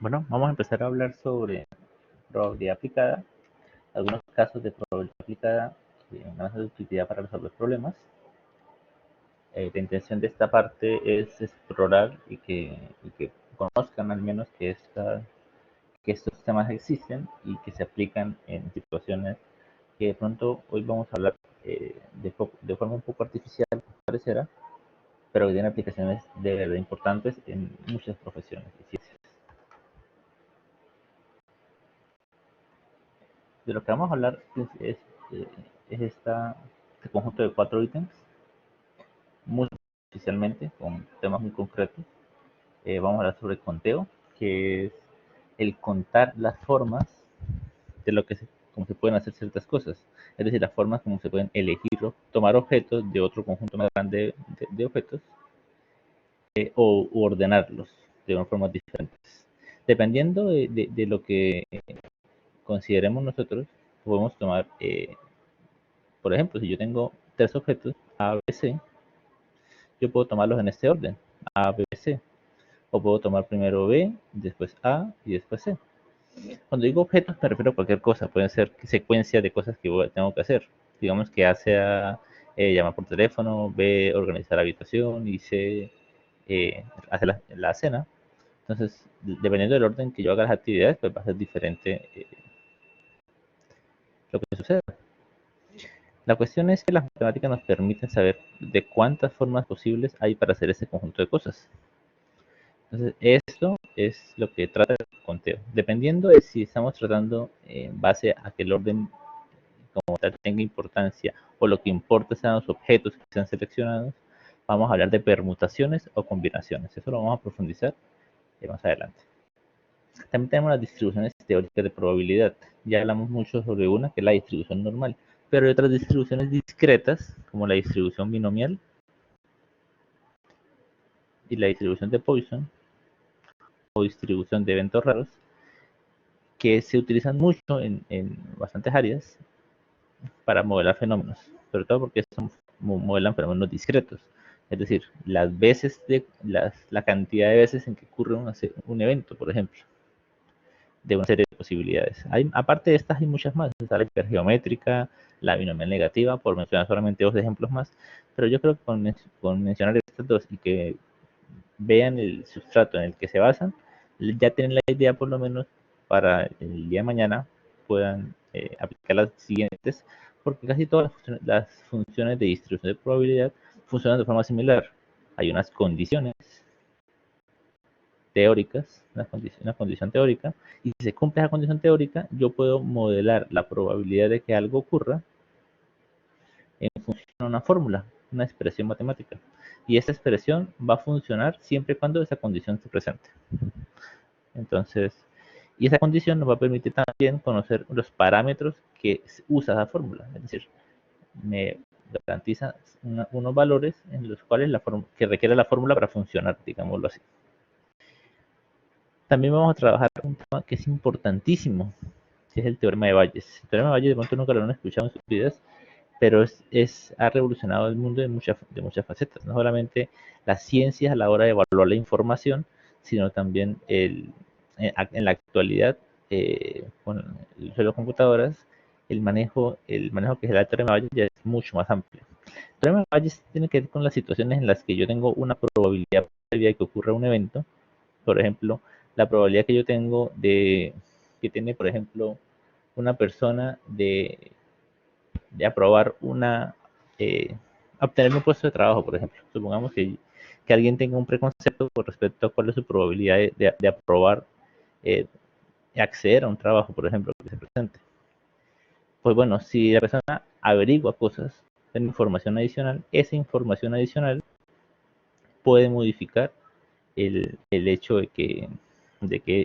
Bueno, vamos a empezar a hablar sobre probabilidad aplicada, algunos casos de probabilidad aplicada que van a ser de utilidad para resolver problemas. La intención de esta parte es explorar y que conozcan al menos que estos sistemas existen y que se aplican en situaciones que de pronto hoy vamos a hablar de forma un poco artificial, parecerá, pero que tienen aplicaciones de verdad importantes en muchas profesiones y ciencias. De lo que vamos a hablar eh, es este conjunto de 4 ítems, muy especialmente con temas muy concretos. Vamos a hablar sobre conteo, que es el contar las formas de cómo se pueden hacer ciertas cosas. Es decir, las formas como se pueden elegir o tomar objetos de otro conjunto más grande de objetos o ordenarlos de una forma diferentes. Dependiendo de lo que consideremos nosotros, podemos tomar, por ejemplo, si yo tengo 3 objetos, A, B, C, yo puedo tomarlos en este orden, A, B, C. O puedo tomar primero B, después A y después C. Cuando digo objetos me refiero a cualquier cosa, pueden ser secuencias de cosas que tengo que hacer. Digamos que A sea llamar por teléfono, B organizar la habitación y C hacer la cena. Entonces, dependiendo del orden que yo haga las actividades, pues va a ser diferente lo que suceda. La cuestión es que las matemáticas nos permiten saber de cuántas formas posibles hay para hacer ese conjunto de cosas. Entonces, esto es lo que trata el conteo. Dependiendo de si estamos tratando en base a que el orden como tal tenga importancia o lo que importa sean los objetos que sean seleccionados, vamos a hablar de permutaciones o combinaciones. Eso lo vamos a profundizar más adelante. También tenemos las distribuciones teóricas de probabilidad. Ya hablamos mucho sobre una, que es la distribución normal, pero hay otras distribuciones discretas, como la distribución binomial y la distribución de Poisson o distribución de eventos raros, que se utilizan mucho en bastantes áreas para modelar fenómenos, sobre todo porque modelan fenómenos discretos, es decir, la cantidad de veces en que ocurre un evento, por ejemplo, de una serie de posibilidades. Aparte de estas hay muchas más, está la hipergeométrica, la binomial negativa, por mencionar solamente 2 ejemplos más, pero yo creo que con mencionar estas dos y que vean el sustrato en el que se basan, ya tienen la idea por lo menos para el día de mañana puedan aplicar las siguientes, porque casi todas las funciones de distribución de probabilidad funcionan de forma similar. Hay unas condiciones teóricas, una condición teórica, y si se cumple esa condición teórica, yo puedo modelar la probabilidad de que algo ocurra en función de una fórmula, una expresión matemática. Y esa expresión va a funcionar siempre y cuando esa condición se presente. Entonces, y esa condición nos va a permitir también conocer los parámetros que usa esa fórmula. Es decir, me garantiza unos valores en los cuales que requiere la fórmula para funcionar, digámoslo así. También vamos a trabajar un tema que es importantísimo, que es el teorema de Bayes. El teorema de Bayes de pronto nunca lo han escuchado en sus vidas, pero ha revolucionado el mundo de muchas facetas, no solamente las ciencias a la hora de evaluar la información, sino también en la actualidad con el uso de las computadoras, el manejo que se da del teorema de Bayes ya es mucho más amplio. El teorema de Bayes tiene que ver con las situaciones en las que yo tengo una probabilidad previa de que ocurra un evento. Por ejemplo, la probabilidad que yo tengo que tiene, por ejemplo, una persona de aprobar obtener un puesto de trabajo, por ejemplo. Supongamos que alguien tenga un preconcepto con respecto a cuál es su probabilidad de aprobar, eh, acceder a un trabajo, por ejemplo, que se presente. Pues bueno, si la persona averigua cosas, tiene información adicional, esa información adicional puede modificar el hecho de que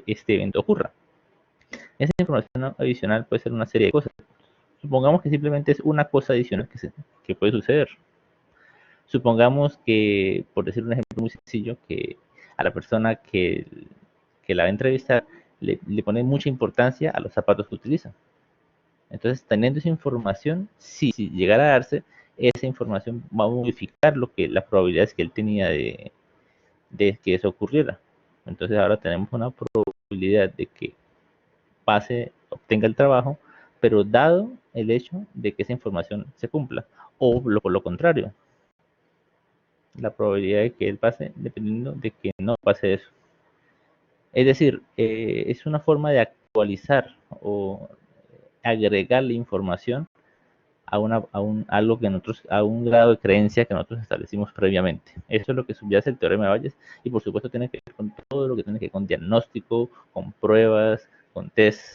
este evento ocurra. Esa información adicional puede ser una serie de cosas. Supongamos que simplemente es una cosa adicional que puede suceder. Supongamos que, por decir un ejemplo muy sencillo, que a la persona que la va a entrevistar le pone mucha importancia a los zapatos que utiliza. Entonces, teniendo esa información, si llegara a darse, esa información va a modificar las probabilidades que él tenía de que eso ocurriera. Entonces, ahora tenemos una probabilidad probabilidad de que obtenga el trabajo, pero dado el hecho de que esa información se cumpla, o por lo contrario, la probabilidad de que él pase dependiendo de que no pase eso. Es decir, es una forma de actualizar o agregar la información algo que nosotros, a un grado de creencia que nosotros establecimos previamente. Eso es lo que subyace el teorema de Bayes, y por supuesto tiene que ver con todo lo que tiene que ver con diagnóstico, con pruebas, con test,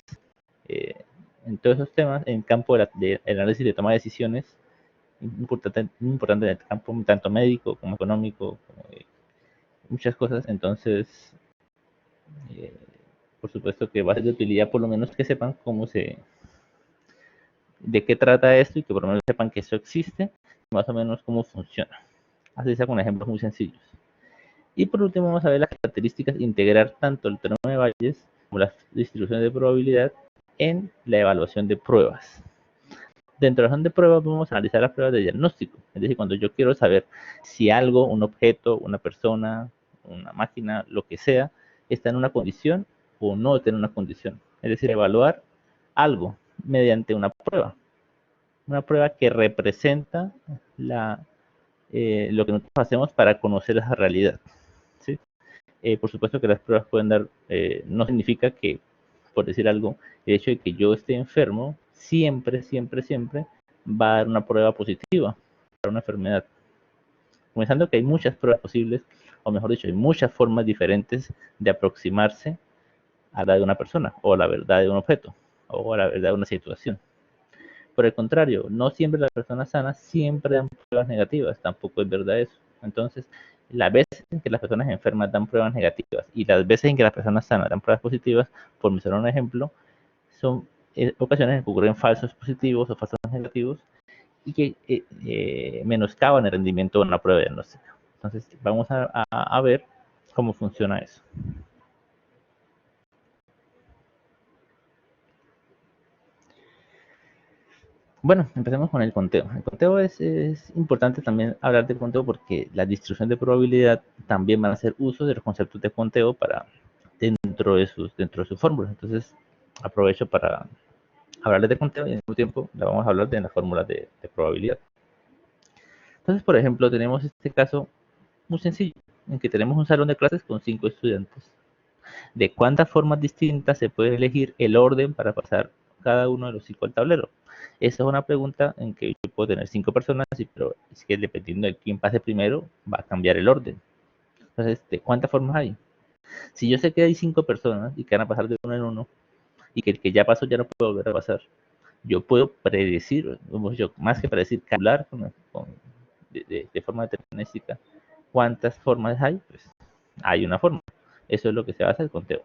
en todos esos temas, en el campo de análisis de toma de decisiones, importante en el campo tanto médico como económico, como, muchas cosas. Entonces, eh, por supuesto que va a ser de utilidad por lo menos que sepan de qué trata esto, y que por lo menos sepan que eso existe, más o menos cómo funciona. Así sea con ejemplos muy sencillos. Y por último vamos a ver las características de integrar tanto el teorema de Bayes como las distribuciones de probabilidad en la evaluación de pruebas. Dentro de la evaluación de pruebas vamos a analizar las pruebas de diagnóstico, es decir, cuando yo quiero saber si algo, un objeto, una persona, una máquina, lo que sea, está en una condición o no está en una condición. Es decir, evaluar algo mediante una prueba que representa lo que nosotros hacemos para conocer esa realidad, ¿sí? Por supuesto que las pruebas pueden dar, no significa que, por decir algo, el hecho de que yo esté enfermo, siempre va a dar una prueba positiva para una enfermedad. Comenzando que hay muchas pruebas posibles, o mejor dicho, hay muchas formas diferentes de aproximarse a la de una persona, o a la verdad de un objeto, o a la verdad de una situación. Por el contrario, no siempre las personas sanas siempre dan pruebas negativas, tampoco es verdad eso. Entonces, las veces en que las personas enfermas dan pruebas negativas y las veces en que las personas sanas dan pruebas positivas, por mencionar un ejemplo, son ocasiones en que ocurren falsos positivos o falsos negativos, y que menoscaban el rendimiento de una prueba diagnóstica. Entonces, vamos a ver cómo funciona eso. Bueno, empecemos con el conteo. El conteo es importante también hablar de conteo, porque la distribución de probabilidad también van a hacer uso de los conceptos de conteo dentro de sus fórmulas. Entonces, aprovecho para hablarles de conteo y al mismo tiempo le vamos a hablar de las fórmulas de probabilidad. Entonces, por ejemplo, tenemos este caso muy sencillo, en que tenemos un salón de clases con 5 estudiantes. ¿De cuántas formas distintas se puede elegir el orden para pasar cada uno de los 5 al tablero? Esa es una pregunta en que yo puedo tener 5 personas, pero es que dependiendo de quién pase primero, va a cambiar el orden. Entonces, ¿de cuántas formas hay? Si yo sé que hay 5 personas y que van a pasar de uno en uno, y que el que ya pasó ya no puede volver a pasar, yo puedo predecir, más que predecir, calcular de forma determinística cuántas formas hay. Pues hay una forma. Eso es lo que se basa el conteo.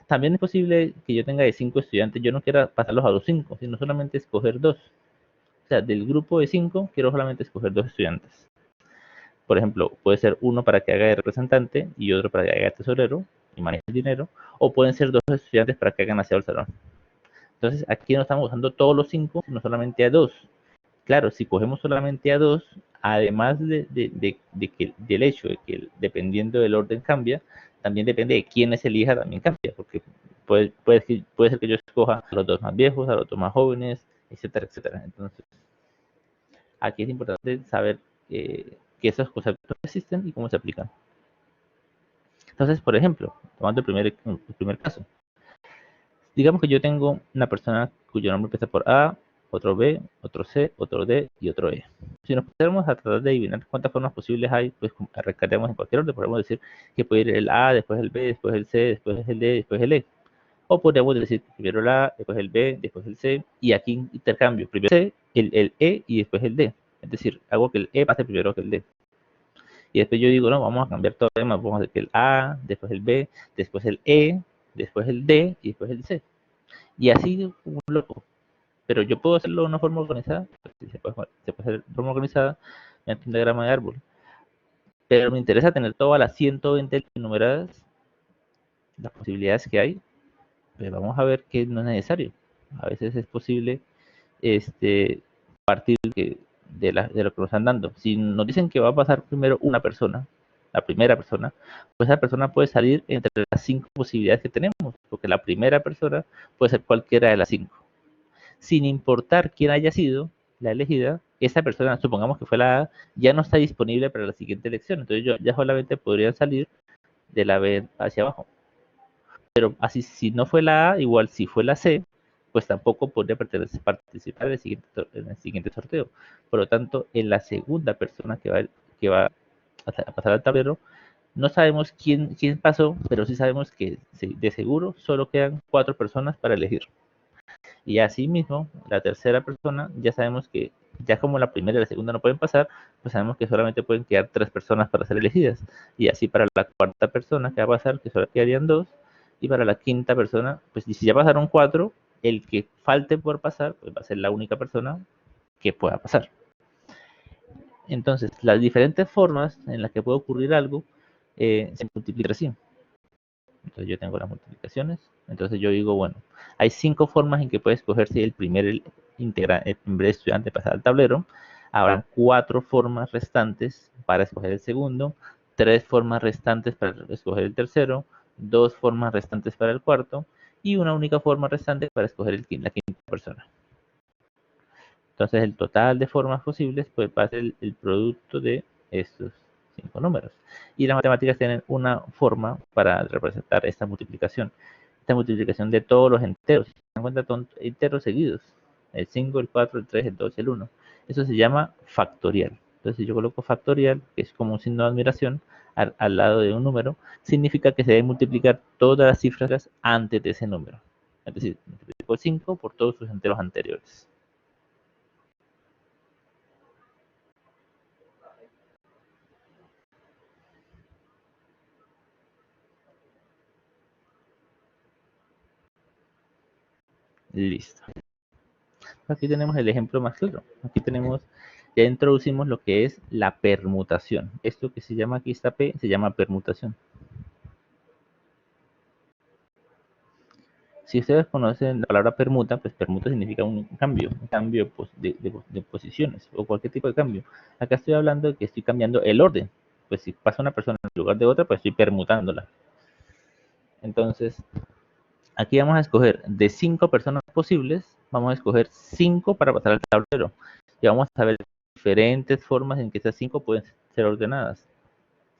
También es posible que yo tenga de 5 estudiantes, yo no quiera pasarlos a los 5, sino solamente escoger 2. O sea, del grupo de 5 quiero solamente escoger 2 estudiantes. Por ejemplo, puede ser uno para que haga de representante y otro para que haga de tesorero y maneje el dinero, o pueden ser 2 estudiantes para que hagan aseo al salón. Entonces, aquí no estamos usando todos los 5, sino solamente a 2. Claro, si cogemos solamente a 2, además del hecho de que dependiendo del orden cambia, también depende de quiénes elija, también cambia, porque puede ser que yo escoja a los 2 más viejos, a los 2 más jóvenes, etcétera, etcétera. Entonces, aquí es importante saber que esos conceptos existen y cómo se aplican. Entonces, por ejemplo, tomando el primer caso, digamos que yo tengo una persona cuyo nombre empieza por A, otro B, otro C, otro D y otro E. Si nos pusiéramos a tratar de adivinar cuántas formas posibles hay, pues rescatemos en cualquier orden. Podemos decir que puede ir el A, después el B, después el C, después el D, después el E. O podríamos decir primero el A, después el B, después el C, y aquí intercambio, primero el C, el E y después el D. Es decir, hago que el E pase primero que el D. Y después yo digo, no, vamos a cambiar todo el tema, vamos a hacer que el A, después el B, después el E, después el D y después el C. Y así un loco. Pero yo puedo hacerlo de una forma organizada, pues sí, se puede hacer de forma organizada mediante un diagrama de árbol. Pero me interesa tener todas las 120 enumeradas, las posibilidades que hay. Pues vamos a ver que no es necesario. A veces es posible partir de lo que nos están dando. Si nos dicen que va a pasar primero una persona, la primera persona, pues esa persona puede salir entre las 5 posibilidades que tenemos, porque la primera persona puede ser cualquiera de las 5. Sin importar quién haya sido la elegida, esa persona, supongamos que fue la A, ya no está disponible para la siguiente elección. Entonces yo ya solamente podría salir de la B hacia abajo. Pero así, si no fue la A, igual si fue la C, pues tampoco podría participar en el siguiente sorteo. Por lo tanto, en la segunda persona que va a pasar al tablero, no sabemos quién pasó, pero sí sabemos que de seguro solo quedan 4 personas para elegir. Y así mismo, la tercera persona, ya sabemos que, ya como la primera y la segunda no pueden pasar, pues sabemos que solamente pueden quedar 3 personas para ser elegidas. Y así para la cuarta persona que va a pasar, que solo quedarían 2. Y para la quinta persona, pues si ya pasaron 4, el que falte por pasar, pues va a ser la única persona que pueda pasar. Entonces, las diferentes formas en las que puede ocurrir algo se multiplican así. Entonces yo tengo las multiplicaciones. Entonces yo digo, bueno, hay 5 formas en que puede escogerse el primer estudiante pasar al tablero. Habrá 4 formas restantes para escoger el segundo, 3 formas restantes para escoger el tercero, 2 formas restantes para el cuarto y una única forma restante para escoger la quinta persona. Entonces el total de formas posibles pues va a ser el producto de estos 5 números. Y las matemáticas tienen una forma para representar esta multiplicación. Esta multiplicación de todos los enteros. Si se dan cuenta, son enteros seguidos. El 5, el 4, el 3, el 2 y el 1. Eso se llama factorial. Entonces si yo coloco factorial, que es como un signo de admiración, al lado de un número, significa que se debe multiplicar todas las cifras antes de ese número. Es decir, multiplico 5 por todos sus enteros anteriores. Listo. Aquí tenemos el ejemplo más claro. Aquí tenemos, ya introducimos lo que es la permutación. Esto que se llama aquí, esta P, se llama permutación. Si ustedes conocen la palabra permuta, pues permuta significa un cambio de posiciones o cualquier tipo de cambio. Acá estoy hablando de que estoy cambiando el orden. Pues si pasa una persona en lugar de otra, pues estoy permutándola. Entonces, aquí vamos a escoger de 5 personas posibles, vamos a escoger 5 para pasar al tablero. Y vamos a ver diferentes formas en que esas 5 pueden ser ordenadas.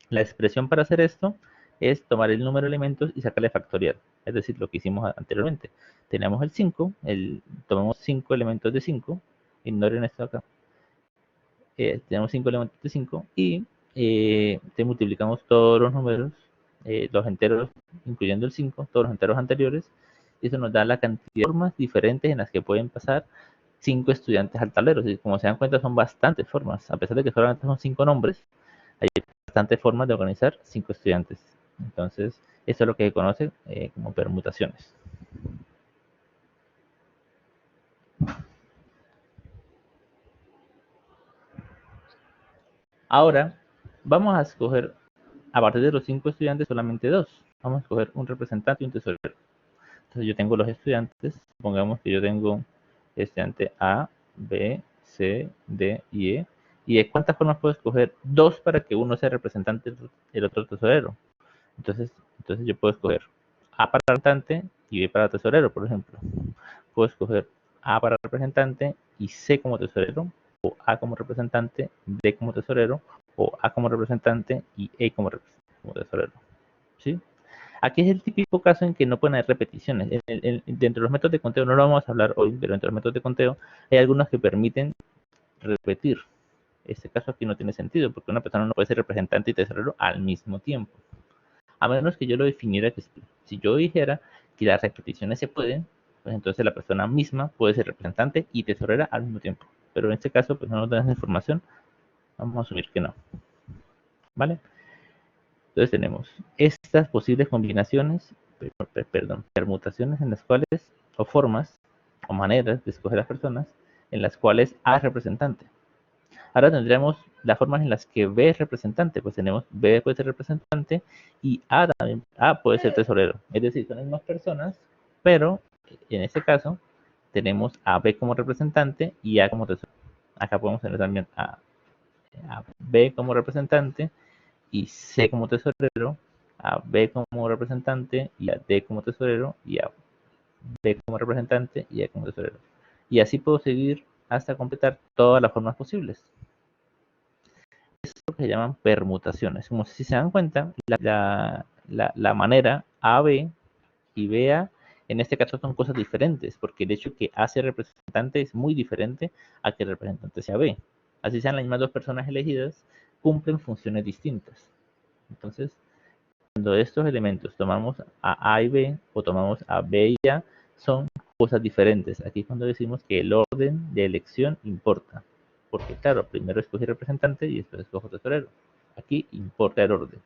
La expresión para hacer esto es tomar el número de elementos y sacarle factorial. Es decir, lo que hicimos anteriormente. Tenemos el 5, tomamos 5 elementos de 5, ignoren esto acá. Tenemos 5 elementos de 5 y multiplicamos todos los números, los enteros, incluyendo el 5, todos los enteros anteriores, y eso nos da la cantidad de formas diferentes en las que pueden pasar 5 estudiantes al tablero. Y como se dan cuenta, son bastantes formas, a pesar de que solamente son 5 nombres, hay bastantes formas de organizar 5 estudiantes. Entonces, eso es lo que se conoce como permutaciones. Ahora, vamos a escoger, a partir de los 5 estudiantes, solamente 2. Vamos a escoger un representante y un tesorero. Entonces yo tengo los estudiantes, supongamos que yo tengo estudiante A, B, C, D y E. ¿Y de cuántas formas puedo escoger? 2 para que uno sea representante y el otro tesorero. Entonces yo puedo escoger A para representante y B para tesorero, por ejemplo. Puedo escoger A para representante y C como tesorero, o A como representante, D como tesorero, o A como representante y E como tesorero. ¿Sí? Aquí es el típico caso en que no pueden haber repeticiones. Dentro de los métodos de conteo, no lo vamos a hablar hoy, pero dentro de los métodos de conteo hay algunos que permiten repetir. Este caso aquí no tiene sentido, porque una persona no puede ser representante y tesorero al mismo tiempo. A menos que yo lo definiera, que si yo dijera que las repeticiones se pueden, pues entonces la persona misma puede ser representante y tesorera al mismo tiempo. Pero en este caso, pues no nos dan esa información, vamos a asumir que no. ¿Vale? Entonces tenemos estas posibles combinaciones, permutaciones en las cuales, o formas, o maneras de escoger a las personas, en las cuales A es representante. Ahora tendremos las formas en las que B es representante, pues tenemos B puede ser representante y A también, A puede ser tesorero. Es decir, son las mismas personas, pero en este caso tenemos a B como representante y A como tesorero. Acá podemos tener también a B como representante y C como tesorero, a B como representante y a D como tesorero y a B como representante y A como tesorero. Y así puedo seguir hasta completar todas las formas posibles. Esto es lo que se llaman permutaciones. Como si se dan cuenta, la manera AB y BA en este caso son cosas diferentes, porque el hecho que A sea representante es muy diferente a que el representante sea B. Así sean las mismas dos personas elegidas, cumplen funciones distintas. Entonces, cuando estos elementos tomamos a y B o tomamos a B y A, son cosas diferentes. Aquí cuando decimos que el orden de elección importa. Porque claro, primero escogí representante y después escojo tesorero. Aquí importa el orden.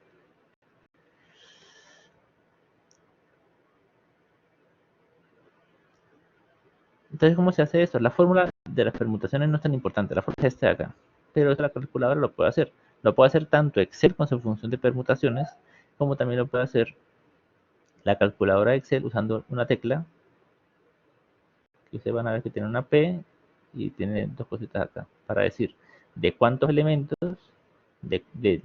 Entonces, ¿cómo se hace esto? La fórmula de las permutaciones no es tan importante. La fórmula es esta de acá. Pero la calculadora lo puede hacer. Lo puede hacer tanto Excel con su función de permutaciones, como también lo puede hacer la calculadora de Excel usando una tecla que ustedes van a ver que tiene una P y tiene dos cositas acá para decir de cuántos elementos, de, de,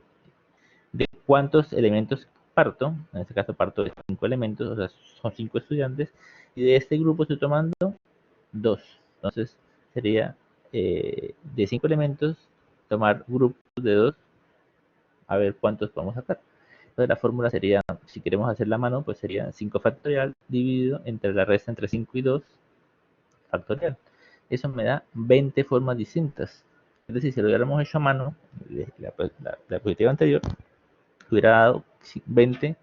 de cuántos elementos parto, en este caso parto de 5 elementos, o sea, son 5 estudiantes, y de este grupo estoy tomando 2. Entonces sería de 5 elementos tomar grupos de 2 a ver cuántos podemos sacar. Entonces la fórmula sería, si queremos hacer la mano, pues sería 5 factorial dividido entre la resta entre 5 y 2 factorial. Eso me da 20 formas distintas. Es decir, si lo hubiéramos hecho a mano, la diapositiva anterior, hubiera dado 20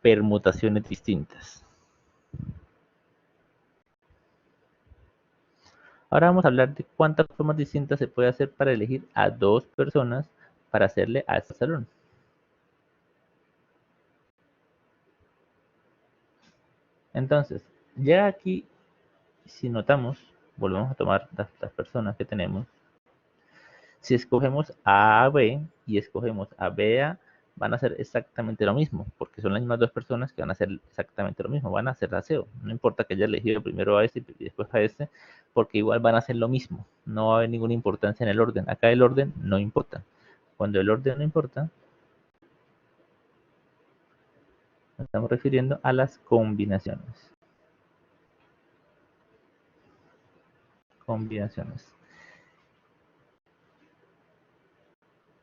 permutaciones distintas. Ahora vamos a hablar de cuántas formas distintas se puede hacer para elegir a dos personas para hacerle a este salón. Entonces, ya aquí, si notamos, volvemos a tomar las personas que tenemos. Si escogemos a B y escogemos a BA, van a hacer exactamente lo mismo, porque son las mismas dos personas que van a hacer exactamente lo mismo, van a hacer aseo. No importa que haya elegido primero a este y después a este, porque igual van a hacer lo mismo. No va a haber ninguna importancia en el orden. Acá el orden no importa. Cuando el orden no importa, nos estamos refiriendo a las combinaciones. Combinaciones.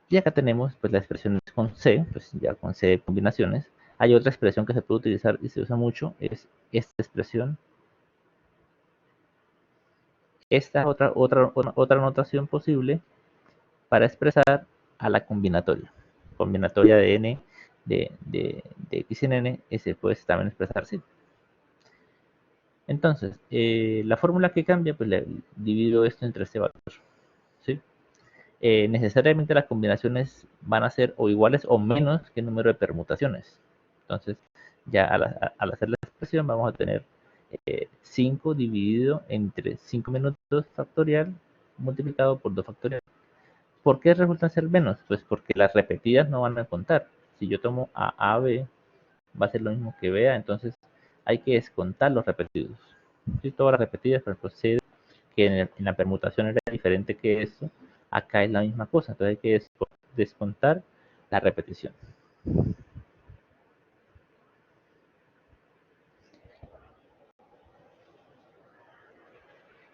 Y acá tenemos pues la expresión con C, pues ya con C de combinaciones. Hay otra expresión que se puede utilizar y se usa mucho, es esta expresión. Esta es otra notación posible para expresar a la combinatoria. Combinatoria de n de x en n, se puede también expresar así. Entonces, la fórmula que cambia, pues le divido esto entre este valor. ¿Sí? Necesariamente las combinaciones van a ser o iguales o menos que el número de permutaciones. Entonces, ya al hacer la expresión vamos a tener 5 dividido entre 5 minutos factorial multiplicado por 2 factorial. ¿Por qué resultan ser menos? Pues porque las repetidas no van a contar. Si yo tomo a B, va a ser lo mismo que BA, entonces hay que descontar los repetidos. Si todas las repetidas, por ejemplo, C, que en la permutación era diferente que esto, acá es la misma cosa, entonces hay que descontar la repetición.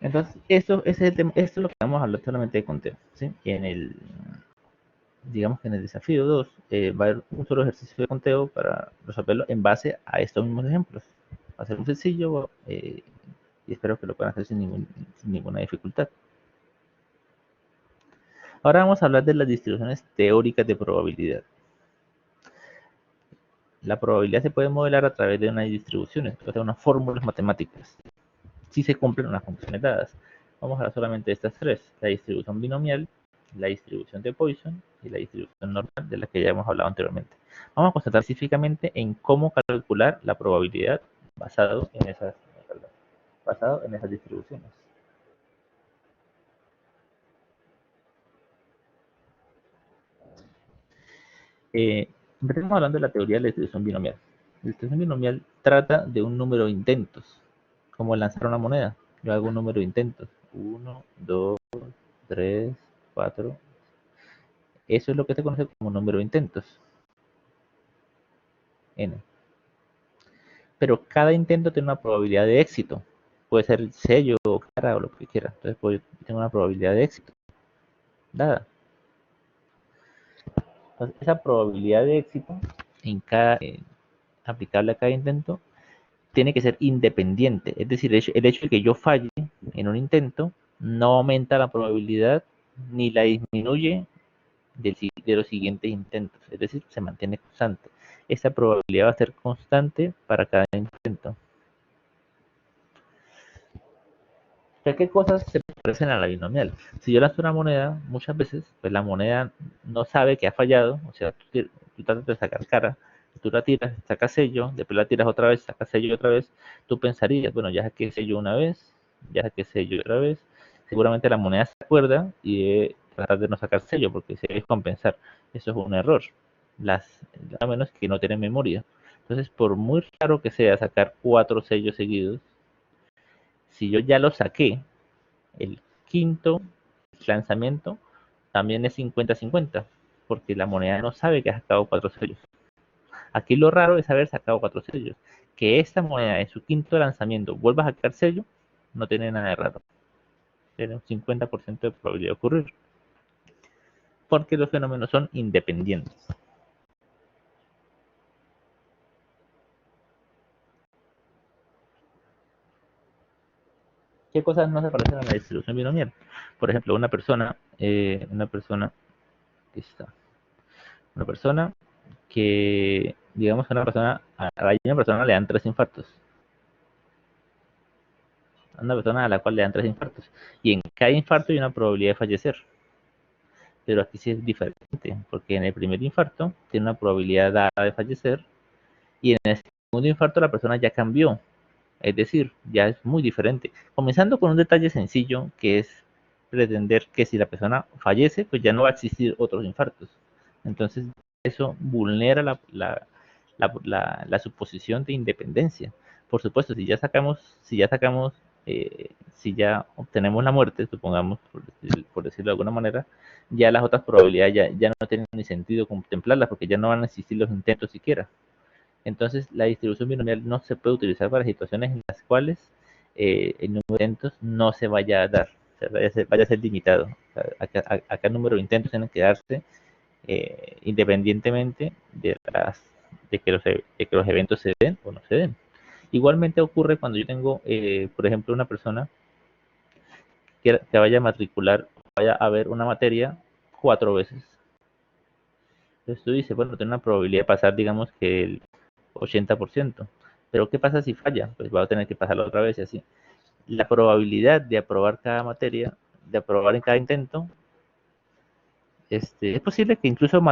Entonces, esto es lo que vamos a hablar solamente de conteo. ¿Sí? Digamos que en el desafío 2 va a haber un solo ejercicio de conteo para resolverlo en base a estos mismos ejemplos. Va a ser muy sencillo y espero que lo puedan hacer sin ninguna dificultad. Ahora vamos a hablar de las distribuciones teóricas de probabilidad. La probabilidad se puede modelar a través de unas distribuciones, o sea, unas fórmulas matemáticas, si se cumplen unas condiciones dadas. Vamos a hablar solamente de estas tres: la distribución binomial, la distribución de Poisson y la distribución normal, de la que ya hemos hablado anteriormente. Vamos a concentrar específicamente en cómo calcular la probabilidad basado en esas distribuciones. Empecemos hablando de la teoría de la distribución binomial. La distribución binomial trata de un número de intentos, como lanzar una moneda. Yo hago un número de intentos: 1, 2, 3, 4. Eso es lo que se conoce como número de intentos, n. Pero cada intento tiene una probabilidad de éxito. Puede ser sello o cara o lo que quiera. Entonces pues, tengo una probabilidad de éxito dada. Entonces, esa probabilidad de éxito en cada, aplicable a cada intento tiene que ser independiente. Es decir, el hecho de que yo falle en un intento no aumenta la probabilidad ni la disminuye de los siguientes intentos. Es decir, se mantiene constante. Esta probabilidad va a ser constante para cada intento. O sea, ¿qué cosas se parecen a la binomial? Si yo lanzo una moneda, muchas veces, pues la moneda no sabe que ha fallado. O sea, tú tratas de sacar cara, tú la tiras, sacas sello, después la tiras otra vez, sacas sello otra vez. Tú pensarías, bueno, ya saqué sello una vez, ya saqué sello otra vez. Seguramente la moneda se acuerda y debe tratar de no sacar sello porque se debe compensar. Eso es un error. A menos que no tiene memoria. Entonces, por muy raro que sea sacar 4 sellos seguidos, si yo ya lo saqué, el quinto lanzamiento también es 50-50, porque la moneda no sabe que ha sacado 4 sellos. Aquí lo raro es haber sacado 4 sellos. Que esta moneda en su quinto lanzamiento vuelva a sacar sello, no tiene nada de raro. Tiene un 50% de probabilidad de ocurrir. Porque los fenómenos son independientes. ¿Qué cosas no se parecen a la distribución binomial? Por ejemplo, una persona que está, una persona que, digamos, a una persona le dan 3 infartos. A una persona a la cual le dan 3 infartos. Y en cada infarto hay una probabilidad de fallecer. Pero aquí sí es diferente, porque en el primer infarto tiene una probabilidad dada de fallecer y en el segundo infarto la persona ya cambió. Es decir, ya es muy diferente. Comenzando con un detalle sencillo que es pretender que si la persona fallece, pues ya no va a existir otros infartos. Entonces, eso vulnera la suposición de independencia. Por supuesto, si ya obtenemos la muerte, supongamos, por decirlo de alguna manera, ya las otras probabilidades ya no tienen ni sentido contemplarlas porque ya no van a existir los intentos siquiera. Entonces, la distribución binomial no se puede utilizar para situaciones en las cuales el número de intentos no se vaya a dar, o sea, vaya a ser limitado. O sea, acá el número de intentos tienen que darse independientemente de que los eventos se den o no se den. Igualmente ocurre cuando yo tengo, por ejemplo, una persona que vaya a matricular, vaya a ver una materia 4 veces. Entonces tú dices, bueno, tiene una probabilidad de pasar, digamos que el 80%. Pero ¿qué pasa si falla? Pues va a tener que pasarla otra vez y así. La probabilidad de aprobar cada materia, de aprobar en cada intento, es posible que incluso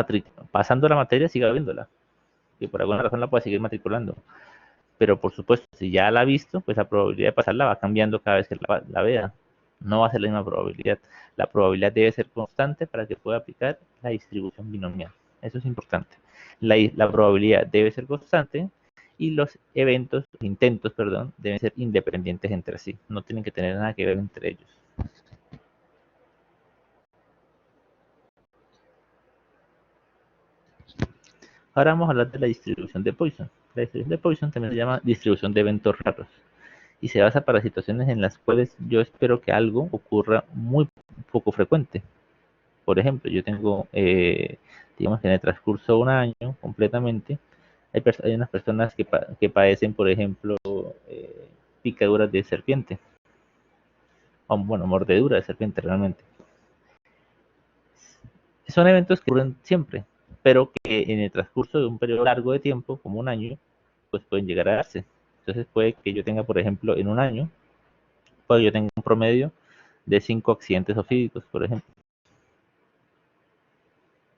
pasando la materia siga viéndola, que por alguna razón la pueda seguir matriculando. Pero por supuesto, si ya la ha visto, pues la probabilidad de pasarla va cambiando cada vez que la vea. No va a ser la misma probabilidad. La probabilidad debe ser constante para que pueda aplicar la distribución binomial. Eso es importante. La probabilidad debe ser constante y los intentos, perdón, deben ser independientes entre sí. No tienen que tener nada que ver entre ellos. Ahora vamos a hablar de la distribución de Poisson. La distribución de Poisson también se llama distribución de eventos raros y se basa para situaciones en las cuales yo espero que algo ocurra muy poco frecuente. Por ejemplo, yo tengo, digamos que en el transcurso de un año completamente, hay unas personas que padecen, por ejemplo, picaduras de serpiente, o bueno, mordedura de serpiente realmente. Son eventos que ocurren siempre, pero que en el transcurso de un periodo largo de tiempo, como un año, pues pueden llegar a darse. Entonces puede que yo tenga, por ejemplo, en un año, pues yo tenga un promedio de 5 accidentes ofídicos, por ejemplo.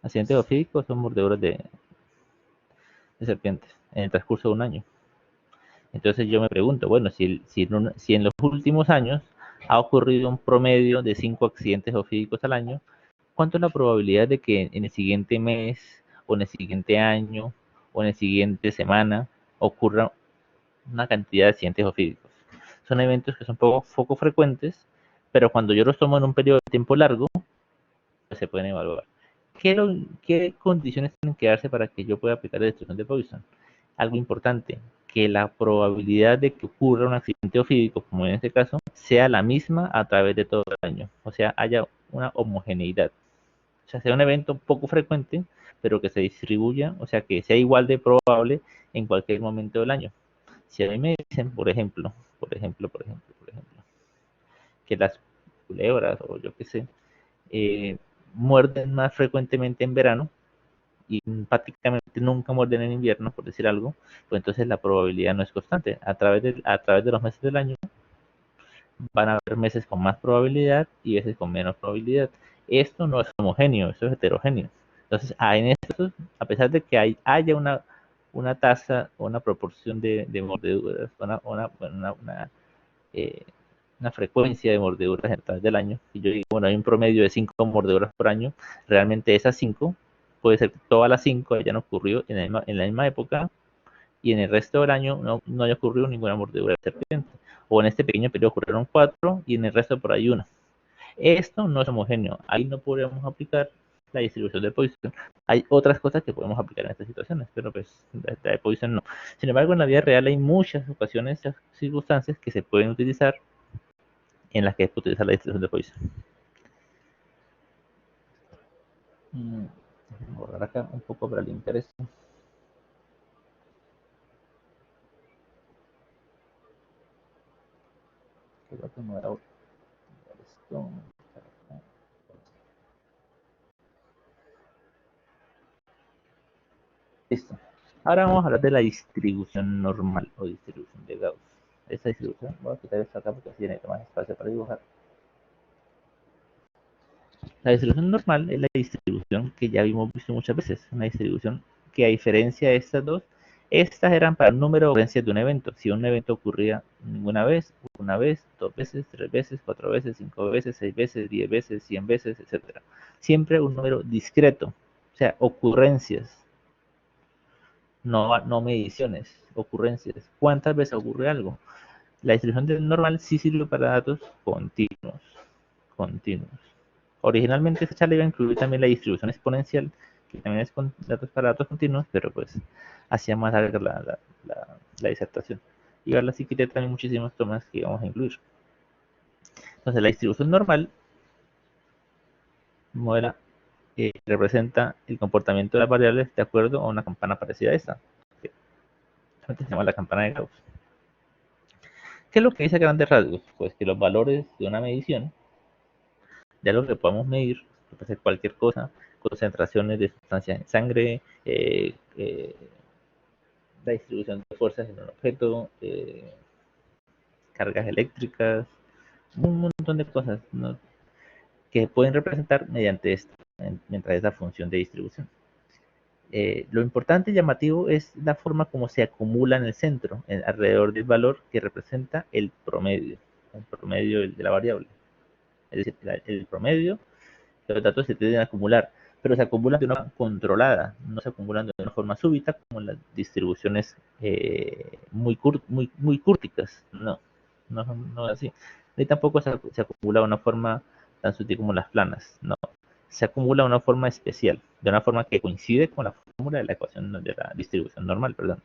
Accidentes ofídicos son mordeduras de serpientes en el transcurso de un año. Entonces yo me pregunto, bueno, si en los últimos años ha ocurrido un promedio de 5 accidentes ofídicos al año, ¿cuánto es la probabilidad de que en el siguiente mes, o en el siguiente año, o en el siguiente semana ocurra una cantidad de accidentes ofídicos? Son eventos que son poco frecuentes, pero cuando yo los tomo en un periodo de tiempo largo, pues se pueden evaluar. ¿Qué condiciones tienen que darse para que yo pueda aplicar la distribución de Poisson? Algo importante, que la probabilidad de que ocurra un accidente ofídico, como en este caso, sea la misma a través de todo el año. O sea, haya una homogeneidad. O sea, sea un evento poco frecuente, pero que se distribuya, o sea, que sea igual de probable en cualquier momento del año. Si a mí me dicen, por ejemplo, que las culebras o yo qué sé, eh, muerden más frecuentemente en verano y prácticamente nunca muerden en invierno, por decir algo, pues entonces la probabilidad no es constante. A través de los meses del año van a haber meses con más probabilidad y meses con menos probabilidad. Esto no es homogéneo, esto es heterogéneo. Entonces, en esto, a pesar de que haya una tasa o una proporción de mordeduras, eh, una frecuencia de mordeduras a través del año, y yo digo, bueno, hay un promedio de 5 mordeduras por año, realmente esas 5, puede ser que todas las 5 hayan ocurrido en la misma época, y en el resto del año no haya ocurrido ninguna mordedura de serpiente. O en este pequeño periodo ocurrieron 4 y en el resto por ahí una. Esto no es homogéneo. Ahí no podríamos aplicar la distribución de Poisson. Hay otras cosas que podemos aplicar en estas situaciones, pero pues la de Poisson no. Sin embargo, en la vida real hay muchas ocasiones, muchas circunstancias que se pueden utilizar en las que es utilizar la distribución de Poisson. Voy a borrar acá un poco para limpiar esto. Creo que me voy a borrar esto. Listo. Ahora vamos a hablar de la distribución normal o distribución de Gauss. Esta distribución, voy a quitar esto acá porque así tiene más espacio para dibujar. La distribución normal es la distribución que ya hemos visto muchas veces. Una distribución que, a diferencia de estas dos, estas eran para el número de ocurrencias de un evento. Si un evento ocurría una vez, 2 veces, 3 veces, 4 veces, 5 veces, 6 veces, 10 veces, 100 veces, etc. Siempre un número discreto. O sea, ocurrencias, no mediciones, ocurrencias. ¿Cuántas veces ocurre algo? La distribución normal sí sirve para datos continuos. Originalmente esta charla iba a incluir también la distribución exponencial, que también es con para datos continuos, pero pues hacía más larga la disertación. Y ahora sí quité también muchísimos temas que vamos a incluir. Entonces la distribución normal modela, representa el comportamiento de las variables de acuerdo a una campana parecida a esta, que se llama la campana de Gauss. ¿Qué es lo que dice a grandes rasgos? Pues que los valores de una medición, de algo que podamos medir, puede ser cualquier cosa, concentraciones de sustancias en sangre, la distribución de fuerzas en un objeto, cargas eléctricas, un montón de cosas, ¿no?, que pueden representar mediante esto, mientras esa función de distribución. Lo importante y llamativo es la forma como se acumula en el centro, alrededor del valor que representa el promedio de la variable. Es decir, el promedio, los datos se tienden a acumular, pero se acumulan de una forma controlada, no se acumulan de una forma súbita como las distribuciones muy cúrticas. No es así. Ni tampoco se acumula de una forma tan sutil como las planas. No, se acumula de una forma especial, de una forma que coincide con la fórmula de la ecuación de la distribución normal, perdón.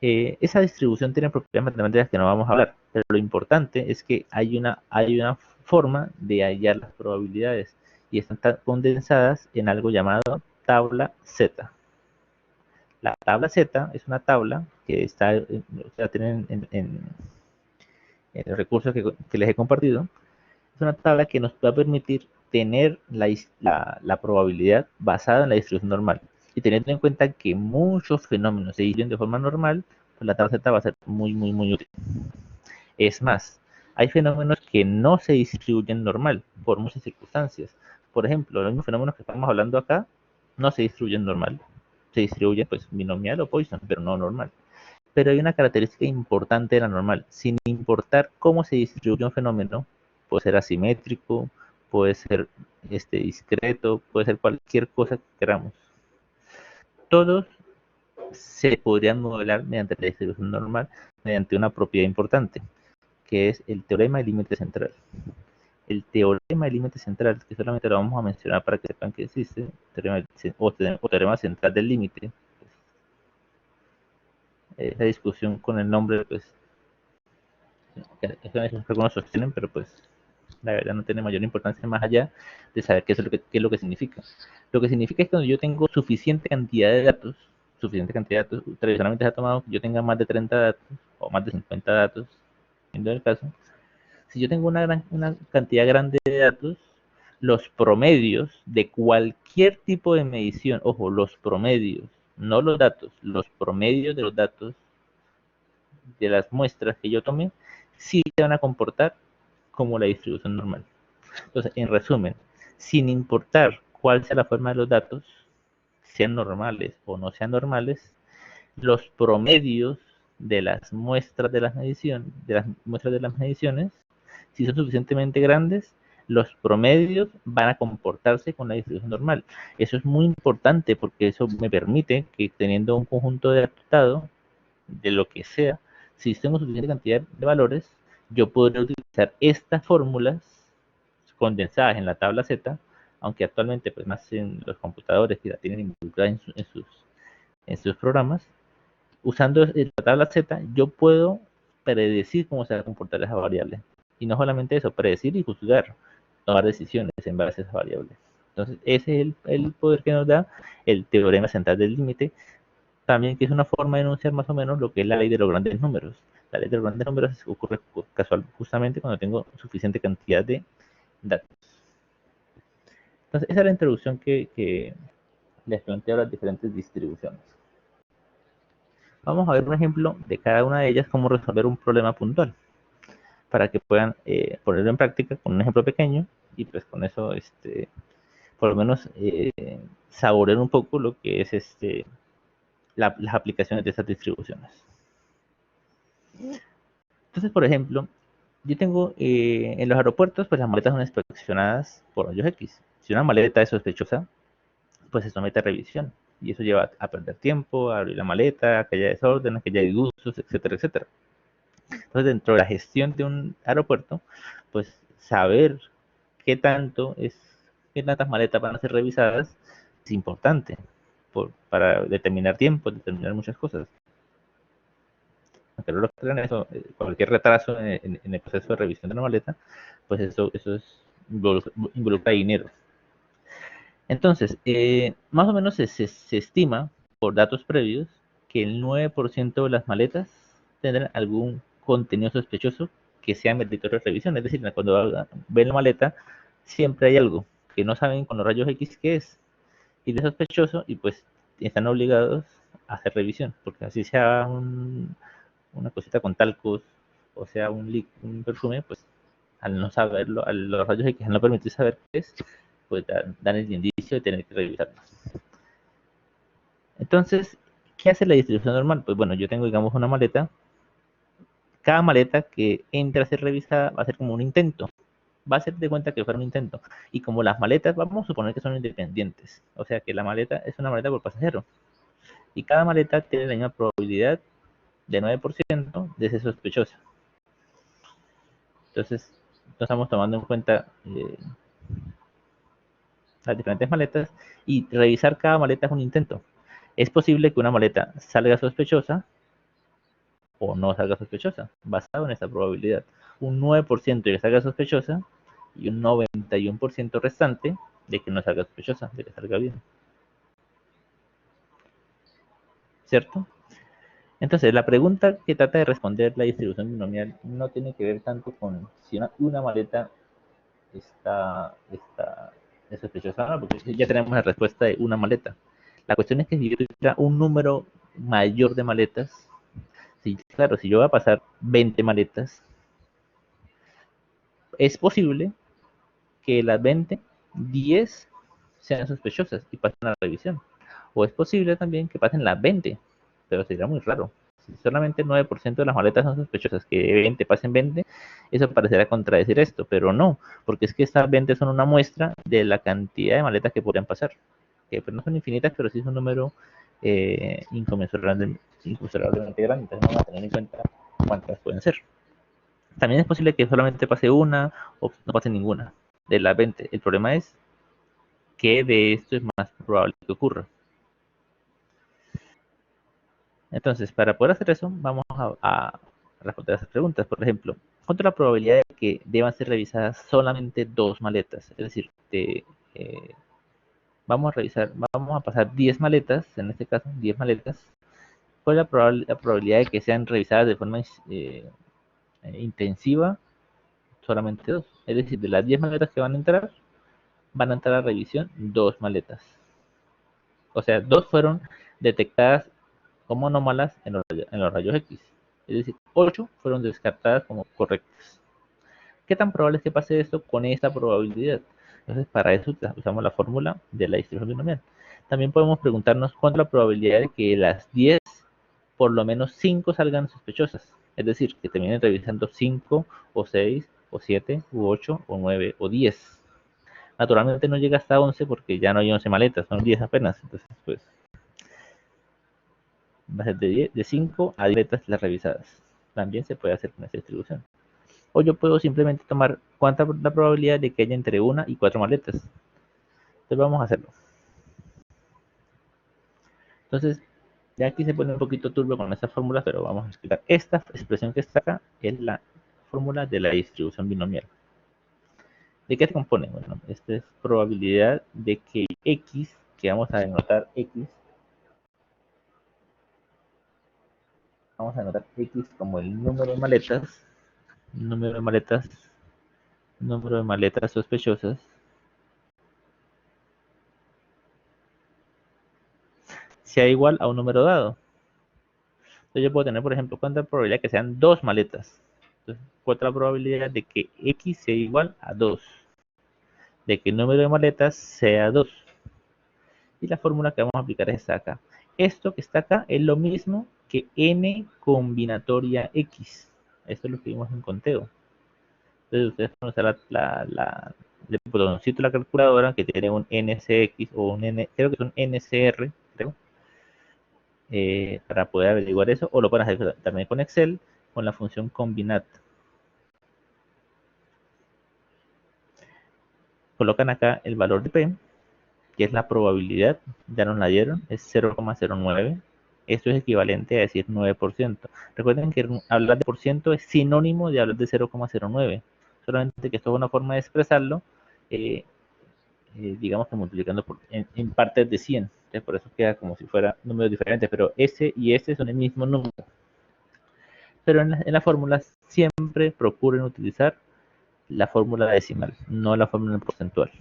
Esa distribución tiene propiedades matemáticas que no vamos a hablar, pero lo importante es que hay una forma de hallar las probabilidades y están condensadas en algo llamado tabla Z. La tabla Z es una tabla que la tienen en los recursos que les he compartido. Es una tabla que nos va a permitir tener la probabilidad basada en la distribución normal. Y teniendo en cuenta que muchos fenómenos se distribuyen de forma normal, pues la tabla Z va a ser muy, muy, muy útil. Es más, hay fenómenos que no se distribuyen normal por muchas circunstancias. Por ejemplo, los mismos fenómenos que estamos hablando acá no se distribuyen normal. Se distribuyen pues binomial o Poisson, pero no normal. Pero hay una característica importante de la normal. Sin importar cómo se distribuye un fenómeno, puede ser asimétrico, puede ser discreto, puede ser cualquier cosa que queramos. Todos se podrían modelar mediante la distribución normal, mediante una propiedad importante, que es el teorema del límite central. el teorema del límite central, que solamente lo vamos a mencionar para que sepan que existe, teorema central del límite. Esa discusión con el nombre, pues, algunos sostienen, pero pues la verdad no tiene mayor importancia más allá de saber qué es lo que significa. Lo que significa es que cuando yo tengo suficiente cantidad de datos, tradicionalmente se ha tomado que yo tenga más de 30 datos o más de 50 datos, en el caso. Si yo tengo una cantidad grande de datos, los promedios de cualquier tipo de medición, ojo, los promedios, no los datos, los promedios de los datos de las muestras que yo tomé, sí se van a comportar como la distribución normal. Entonces, en resumen, sin importar cuál sea la forma de los datos, sean normales o no sean normales, los promedios de las muestras de las mediciones, si son suficientemente grandes, los promedios van a comportarse con la distribución normal. Eso es muy importante porque eso me permite que teniendo un conjunto de resultados de lo que sea, si tengo suficiente cantidad de valores, yo podré utilizar estas fórmulas condensadas en la tabla Z, aunque actualmente pues más en los computadores que la tienen involucrada en sus programas, usando la tabla Z, yo puedo predecir cómo se va a comportar esa variable. Y no solamente eso, predecir y juzgar, tomar decisiones en base a esa variable. Entonces, ese es el poder que nos da el teorema central del límite, también que es una forma de enunciar más o menos lo que es la ley de los grandes números. La ley de los grandes números ocurre casual justamente cuando tengo suficiente cantidad de datos. Entonces, esa es la introducción que les planteo a las diferentes distribuciones. Vamos a ver un ejemplo de cada una de ellas, cómo resolver un problema puntual, para que puedan ponerlo en práctica con un ejemplo pequeño y pues con eso, por lo menos, saborear un poco lo que es las aplicaciones de estas distribuciones. Entonces, por ejemplo, yo tengo en los aeropuertos, pues las maletas son inspeccionadas por rayos X. Si una maleta es sospechosa, pues se somete a revisión. Y eso lleva a perder tiempo, a abrir la maleta, a que haya desorden, a que haya disgustos, etcétera, etcétera. Entonces, dentro de la gestión de un aeropuerto, pues saber qué tantas maletas van a ser revisadas es importante para determinar tiempo, determinar muchas cosas. Aunque no lo crean, eso, cualquier retraso en el proceso de revisión de una maleta, pues eso involucra dinero. Entonces, más o menos se estima por datos previos que el 9% de las maletas tendrán algún contenido sospechoso que sea meritorio de revisión. Es decir, cuando ven la maleta, siempre hay algo que no saben con los rayos X qué es. Y es sospechoso y pues están obligados a hacer revisión, porque así sea una cosita con talcos o sea un perfume, pues al no saberlo, a los rayos X al no permitir saber qué es, pues dan el indicio de tener que revisarlo. Entonces, ¿qué hace la distribución normal? Pues bueno, yo tengo, digamos, una maleta. Cada maleta que entre a ser revisada va a ser como un intento. Va a ser de cuenta que fuera un intento. Y como las maletas, vamos a suponer que son independientes. O sea que la maleta es una maleta por pasajero. Y cada maleta tiene la misma probabilidad de 9% de ser sospechosa. Entonces, no estamos tomando en cuenta las diferentes maletas y revisar cada maleta es un intento. Es posible que una maleta salga sospechosa o no salga sospechosa, basado en esta probabilidad. Un 9% de que salga sospechosa y un 91% restante de que no salga sospechosa, de que salga bien. ¿Cierto? Entonces, la pregunta que trata de responder la distribución binomial no tiene que ver tanto con si una maleta es sospechosa o no, porque ya tenemos la respuesta de una maleta. La cuestión es que si yo tuviera un número mayor de maletas, claro, si yo voy a pasar 20 maletas, es posible que las 20, 10 sean sospechosas y pasen a la revisión. O es posible también que pasen las 20, pero sería muy raro. Si solamente el 9% de las maletas son sospechosas, que 20 pasen 20, eso parecerá contradecir esto, pero no, porque es que estas 20 son una muestra de la cantidad de maletas que podrían pasar, que pues no son infinitas, pero sí es un número inconmensurablemente grande, entonces vamos a tener en cuenta cuántas pueden ser. También es posible que solamente pase una o no pase ninguna de las 20. El problema es que de esto es más probable que ocurra. Entonces, para poder hacer eso, vamos a responder esas preguntas. Por ejemplo, ¿cuánto es la probabilidad de que deban ser revisadas solamente 2 maletas? Es decir, vamos a revisar, vamos a pasar 10 maletas, en este caso, 10 maletas. ¿Cuál es la probabilidad de que sean revisadas de forma intensiva? Solamente 2. Es decir, de las 10 maletas que van a entrar a revisión 2 maletas. O sea, 2 fueron detectadas como anómalas en los rayos X. Es decir, 8 fueron descartadas como correctas. ¿Qué tan probable es que pase esto con esta probabilidad? Entonces, para eso usamos la fórmula de la distribución binomial. También podemos preguntarnos cuánto es la probabilidad de que las 10, por lo menos 5 salgan sospechosas. Es decir, que terminen revisando 5 o 6 o 7 u 8 o 9 o 10. Naturalmente no llega hasta 11 porque ya no hay 11 maletas, son 10 apenas. Entonces, pues, va a ser de 5 a 10 maletas las revisadas. También se puede hacer con esta distribución. O yo puedo simplemente tomar cuánta es la probabilidad de que haya entre 1 y 4 maletas. Entonces vamos a hacerlo. Entonces, ya aquí se pone un poquito turbio con estas fórmulas, pero vamos a explicar. Esta expresión que está acá es la fórmula de la distribución binomial. ¿De qué se compone? Bueno, esta es probabilidad de que X, que vamos a denotar X, vamos a denotar X como el número de maletas, número de maletas sospechosas, sea igual a un número dado. Entonces yo puedo tener, por ejemplo, cuánta probabilidad de que sean 2 maletas. Entonces, ¿cuál es la probabilidad de que X sea igual a 2? De que el número de maletas sea 2. Y la fórmula que vamos a aplicar es esta acá. Esto que está acá es lo mismo que n combinatoria x. Esto es lo que vimos en conteo. Entonces ustedes van a usar el botoncito de la calculadora que tiene un NCX o un N, creo que es un NCR, creo, para poder averiguar eso. O lo pueden hacer también con Excel, con la función combinat. Colocan acá el valor de P, que es la probabilidad, ya nos la dieron, es 0,09. Esto es equivalente a decir 9%. Recuerden que hablar de por ciento es sinónimo de hablar de 0,09. Solamente que esto es una forma de expresarlo, eh, digamos que multiplicando en partes de 100. Entonces, por eso queda como si fuera números diferentes, pero ese y ese son el mismo número. Pero en la fórmula siempre procuren utilizar la fórmula decimal, no la fórmula porcentual.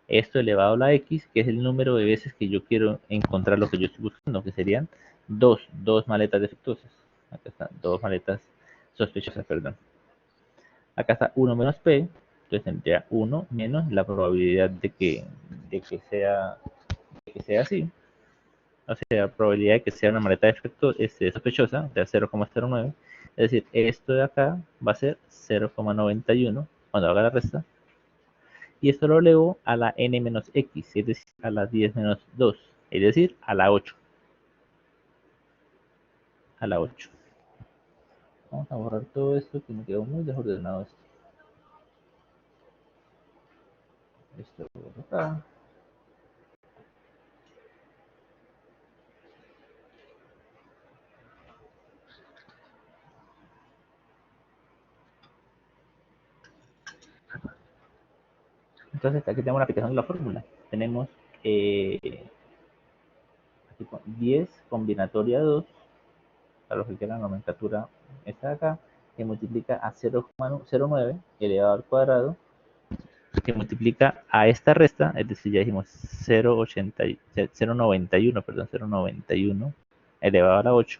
Esto elevado a la x, que es el número de veces que yo quiero encontrar lo que yo estoy buscando, que serían dos maletas defectuosas. Acá están dos maletas sospechosas, perdón. Acá está 1 menos p, entonces tendría 1 menos la probabilidad de que sea así. O sea, la probabilidad de que sea una maleta sospechosa, o sea, 0,09. Es decir, esto de acá va a ser 0,91 cuando haga la resta. Y esto lo elevo a la n menos x, es decir, a la 10 menos 2, es decir, a la 8. A la 8. Vamos a borrar todo esto que me quedó muy desordenado esto. Esto por acá. Entonces aquí tenemos la aplicación de la fórmula. Tenemos eh, 10 combinatoria 2, para los que quieran la nomenclatura esta de acá, que multiplica a 0,09 elevado al cuadrado, que multiplica a esta resta, es decir, ya dijimos 0,91, perdón, 0,91 elevado a la 8,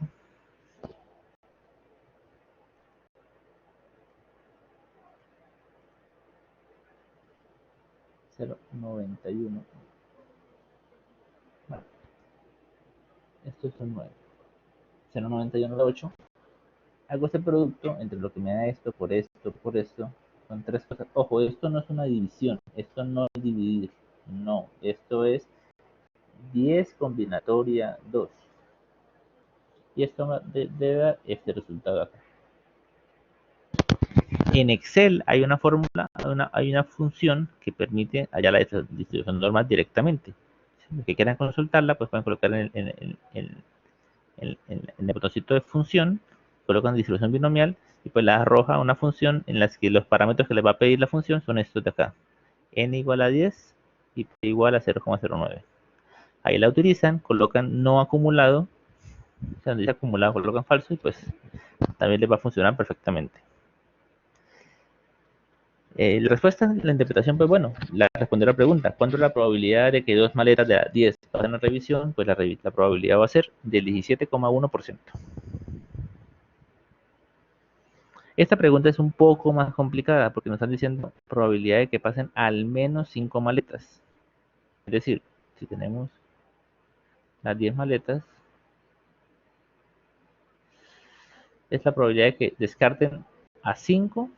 0,91. Bueno, esto es un 9. 0,91 a la 8. Hago este producto entre lo que me da esto por esto, por esto. Son tres cosas. Ojo, esto no es una división. Esto no es dividir. No, esto es 10 combinatoria 2. Y esto debe dar este resultado acá. En Excel hay una fórmula, hay una función que permite hallar la distribución normal directamente. Si los que quieran consultarla, pues pueden colocar en el botoncito de función, colocan distribución binomial y pues la arroja una función en la que los parámetros que les va a pedir la función son estos de acá. N igual a 10 y P igual a 0,09. Ahí la utilizan, colocan no acumulado, o sea, donde dice acumulado colocan falso y pues también les va a funcionar perfectamente. La respuesta, la interpretación, pues bueno, responder la pregunta, ¿cuánto es la probabilidad de que dos maletas de las 10 pasen a revisión? Pues la probabilidad va a ser del 17,1%. Esta pregunta es un poco más complicada porque nos están diciendo probabilidad de que pasen al menos 5 maletas. Es decir, si tenemos las 10 maletas, es la probabilidad de que descarten a 5,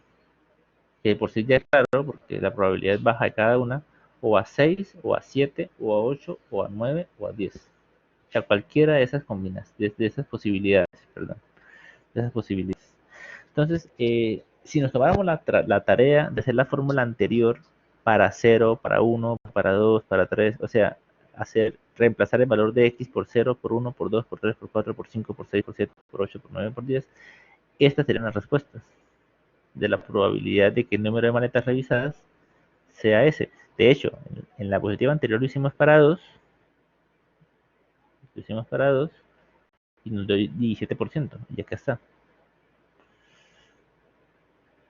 que por sí ya es claro porque la probabilidad es baja de cada una, o a 6, o a 7, o a 8, o a 9, o a 10. O sea, cualquiera de esas combinas, de esas posibilidades, perdón, de esas posibilidades. Entonces, si nos tomáramos la tarea de hacer la fórmula anterior para 0, para 1, para 2, para 3, o sea, reemplazar el valor de x por 0, por 1, por 2, por 3, por 4, por 5, por 6, por 7, por 8, por 9, por 10, estas serían las respuestas de la probabilidad de que el número de maletas revisadas sea ese. De hecho, en la positiva anterior lo hicimos para 2, y nos dio 17%, y acá está.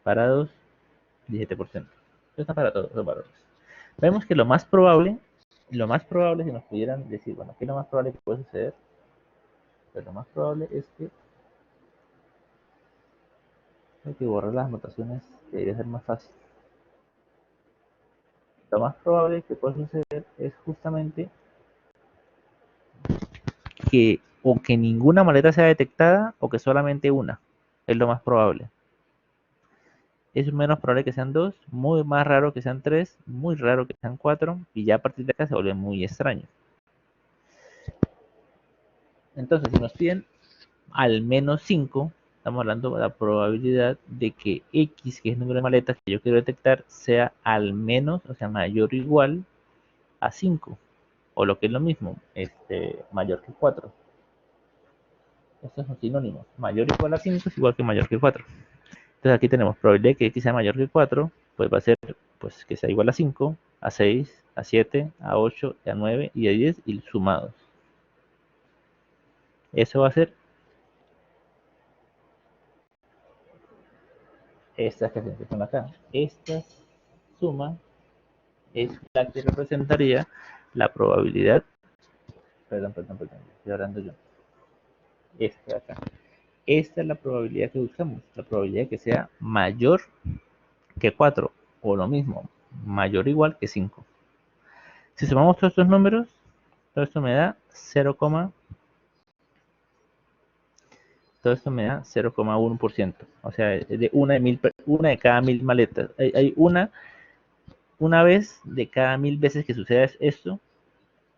Para 2, 17%. Esto está para todos los valores. Vemos que lo más probable, si nos pudieran decir, bueno, ¿qué es lo más probable que puede suceder? Pues lo más probable es que hay que borrar las anotaciones, que debería ser más fácil. Lo más probable que puede suceder es justamente que o que ninguna maleta sea detectada o que solamente una. Es lo más probable. Es menos probable que sean 2, muy más raro que sean 3, muy raro que sean 4, y ya a partir de acá se vuelve muy extraño. Entonces, si nos piden al menos 5, estamos hablando de la probabilidad de que X, que es el número de maletas que yo quiero detectar, sea al menos, o sea, mayor o igual a 5, o lo que es lo mismo, mayor que 4. Estos son sinónimos. Mayor o igual a 5 es igual que mayor que 4. Entonces aquí tenemos probabilidad de que X sea mayor que 4, pues va a ser pues, que sea igual a 5, a 6, a 7, a 8, a 9 y a 10 y sumados. Eso va a ser estas que se empiezan acá. Esta suma es la que representaría la probabilidad, estoy hablando yo, esta de acá. Esta es la probabilidad que buscamos, la probabilidad de que sea mayor que 4 o lo mismo, mayor o igual que 5. Si sumamos todos estos números, todo esto me da 0,1%. O sea, de una de cada 1000 maletas. Hay una vez de cada 1000 veces que suceda esto,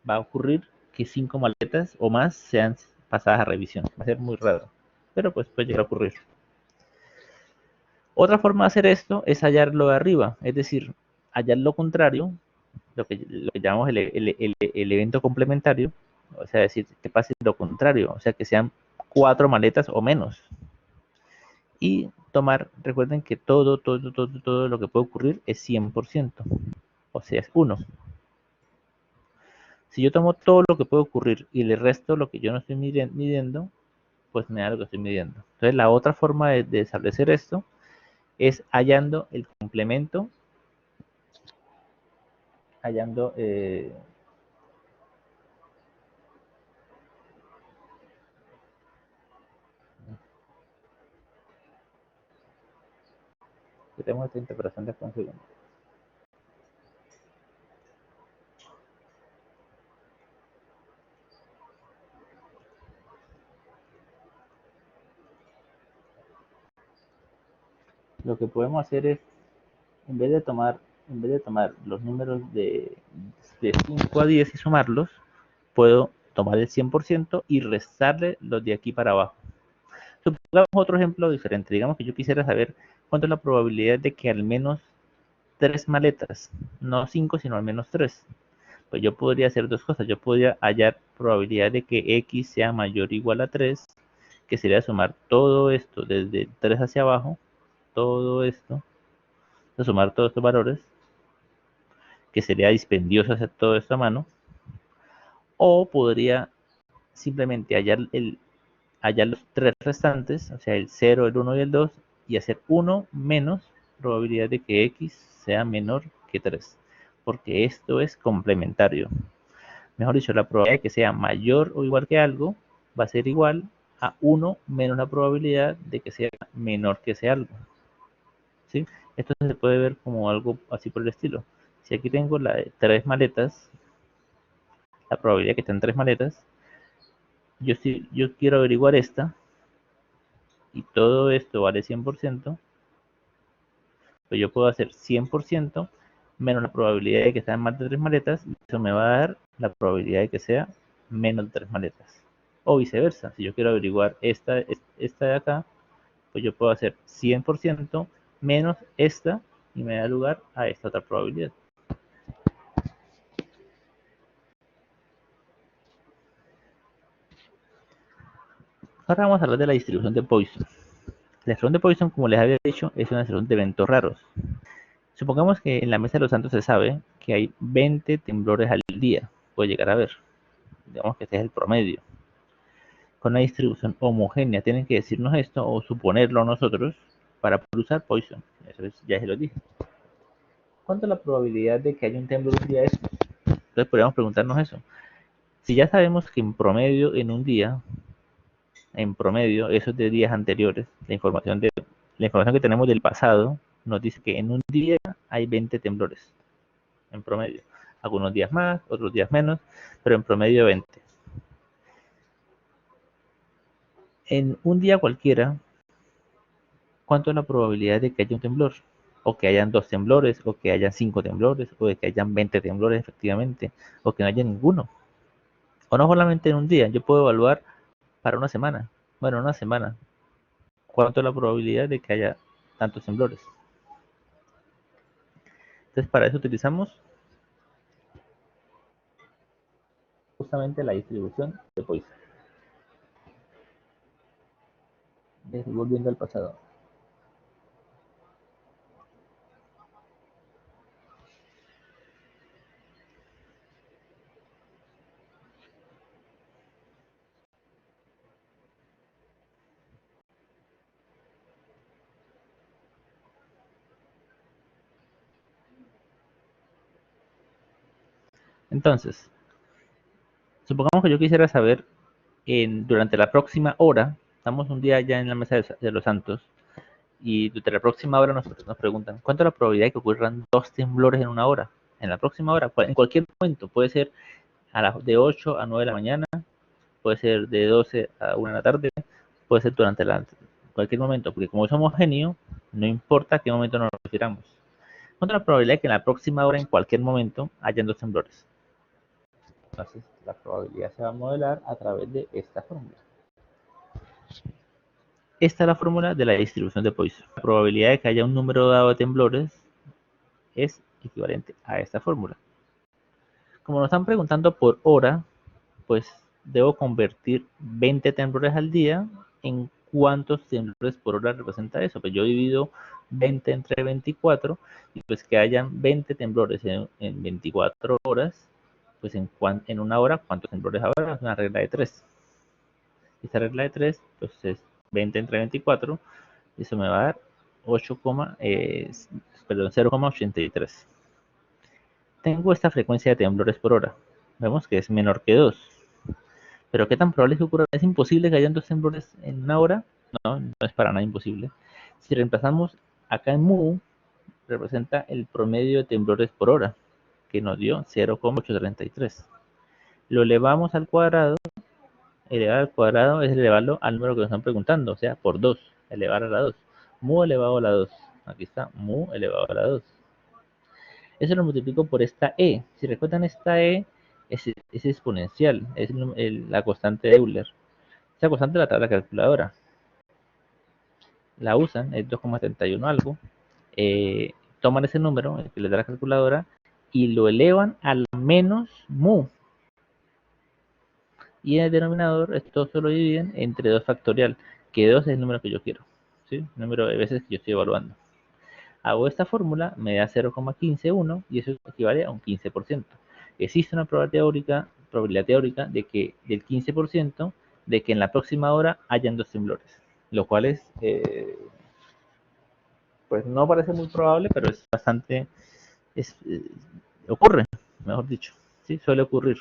va a ocurrir que 5 maletas o más sean pasadas a revisión. Va a ser muy raro, pero pues puede llegar a ocurrir. Otra forma de hacer esto es hallar lo de arriba, es decir, hallar lo contrario, lo que llamamos el evento complementario, o sea, decir que pase lo contrario, o sea, que sean 4 maletas o menos. Y tomar, recuerden que todo lo que puede ocurrir es 100%, o sea, es 1. Si yo tomo todo lo que puede ocurrir y le resto lo que yo no estoy midiendo, pues me da lo que estoy midiendo. Entonces, la otra forma de establecer esto es hallando el complemento, hallando que tenemos esta interpretación de un segundo. Lo que podemos hacer es, en vez de tomar los números de 5 a 10 y sumarlos, puedo tomar el 100% y restarle los de aquí para abajo. Supongamos otro ejemplo diferente. Digamos que yo quisiera saber ¿cuánto es la probabilidad de que al menos 3 maletas, no 5, sino al menos 3? Pues yo podría hacer dos cosas. Yo podría hallar probabilidad de que X sea mayor o igual a 3, que sería sumar todo esto desde 3 hacia abajo, todo esto, sumar todos estos valores, que sería dispendioso hacer todo esto a mano, o podría simplemente hallar los 3 restantes, o sea, el 0, el 1 y el 2, y hacer 1 menos probabilidad de que X sea menor que 3, porque esto es complementario. Mejor dicho, la probabilidad de que sea mayor o igual que algo va a ser igual a 1 menos la probabilidad de que sea menor que ese algo. ¿Sí? Esto se puede ver como algo así por el estilo. Si aquí tengo la de 3 maletas, la probabilidad de que estén 3 maletas, yo quiero averiguar esta, y todo esto vale 100%, pues yo puedo hacer 100% menos la probabilidad de que sean más de 3 maletas, y eso me va a dar la probabilidad de que sea menos de 3 maletas. O viceversa, si yo quiero averiguar esta de acá, pues yo puedo hacer 100% menos esta, y me da lugar a esta otra probabilidad. Ahora vamos a hablar de la distribución de Poisson. La distribución de Poisson, como les había dicho, es una distribución de eventos raros. Supongamos que en la mesa de los santos se sabe que hay 20 temblores al día, puede llegar a ver. Digamos que este es el promedio. Con una distribución homogénea tienen que decirnos esto o suponerlo nosotros para poder usar Poisson. Eso ya se lo dije. ¿Cuánto es la probabilidad de que haya un temblor un día de estos? Entonces podríamos preguntarnos eso. Si ya sabemos que en promedio en un día, en promedio, esos de días anteriores, la información que tenemos del pasado nos dice que en un día hay 20 temblores, en promedio. Algunos días más, otros días menos, pero en promedio 20. En un día cualquiera, ¿cuánto es la probabilidad de que haya un temblor? O que hayan 2 temblores, o que hayan 5 temblores, o de que hayan 20 temblores efectivamente, o que no haya ninguno. O no solamente en un día, yo puedo evaluar para una semana. Bueno, una semana. ¿Cuánto es la probabilidad de que haya tantos temblores? Entonces, para eso utilizamos justamente la distribución de Poisson. Volviendo al pasado. Entonces, supongamos que yo quisiera saber durante la próxima hora, estamos un día ya en la mesa de los santos, y durante la próxima hora nos preguntan, ¿cuánto es la probabilidad de que ocurran 2 temblores en una hora? En la próxima hora, en cualquier momento, puede ser de 8 a 9 de la mañana, puede ser de 12 a 1 de la tarde, puede ser durante cualquier momento, porque como es homogéneo, no importa a qué momento nos refiramos. ¿Cuánto es la probabilidad de que en la próxima hora, en cualquier momento, hayan 2 temblores? Entonces, la probabilidad se va a modelar a través de esta fórmula. Esta es la fórmula de la distribución de Poisson. La probabilidad de que haya un número dado de temblores es equivalente a esta fórmula. Como nos están preguntando por hora, pues debo convertir 20 temblores al día en cuántos temblores por hora representa eso. Pues yo divido 20 entre 24, y pues que hayan 20 temblores en 24 horas, pues en una hora, ¿cuántos temblores habrá? Es una regla de 3. Esta regla de 3, pues es 20 entre 24, y eso me va a dar 0,83. Tengo esta frecuencia de temblores por hora. Vemos que es menor que 2. Pero ¿qué tan probable es que ocurra? ¿Es imposible que hayan 2 temblores en una hora? No, no es para nada imposible. Si reemplazamos acá en mu, representa el promedio de temblores por hora, que nos dio 0,833. Lo elevamos al cuadrado. Elevar al cuadrado es elevarlo al número que nos están preguntando, o sea, por 2, elevar a la 2. Mu elevado a la 2. Aquí está, mu elevado a la 2. Eso lo multiplico por esta e. Si recuerdan, esta e es exponencial, es la constante de Euler. Esta constante la tabla calculadora. la usan, es 2,71 algo, toman ese número, el que les da la calculadora, y lo elevan a la menos mu. Y en el denominador, esto se lo dividen entre 2 factorial, que 2 es el número que yo quiero, ¿sí? El número de veces que yo estoy evaluando. Hago esta fórmula, me da 0,151 y eso equivale a un 15%. Existe una probabilidad teórica de que del 15% de que en la próxima hora hayan 2 temblores, lo cual es, pues no parece muy probable, pero es bastante, es, ocurre, mejor dicho, ¿sí? Suele ocurrir.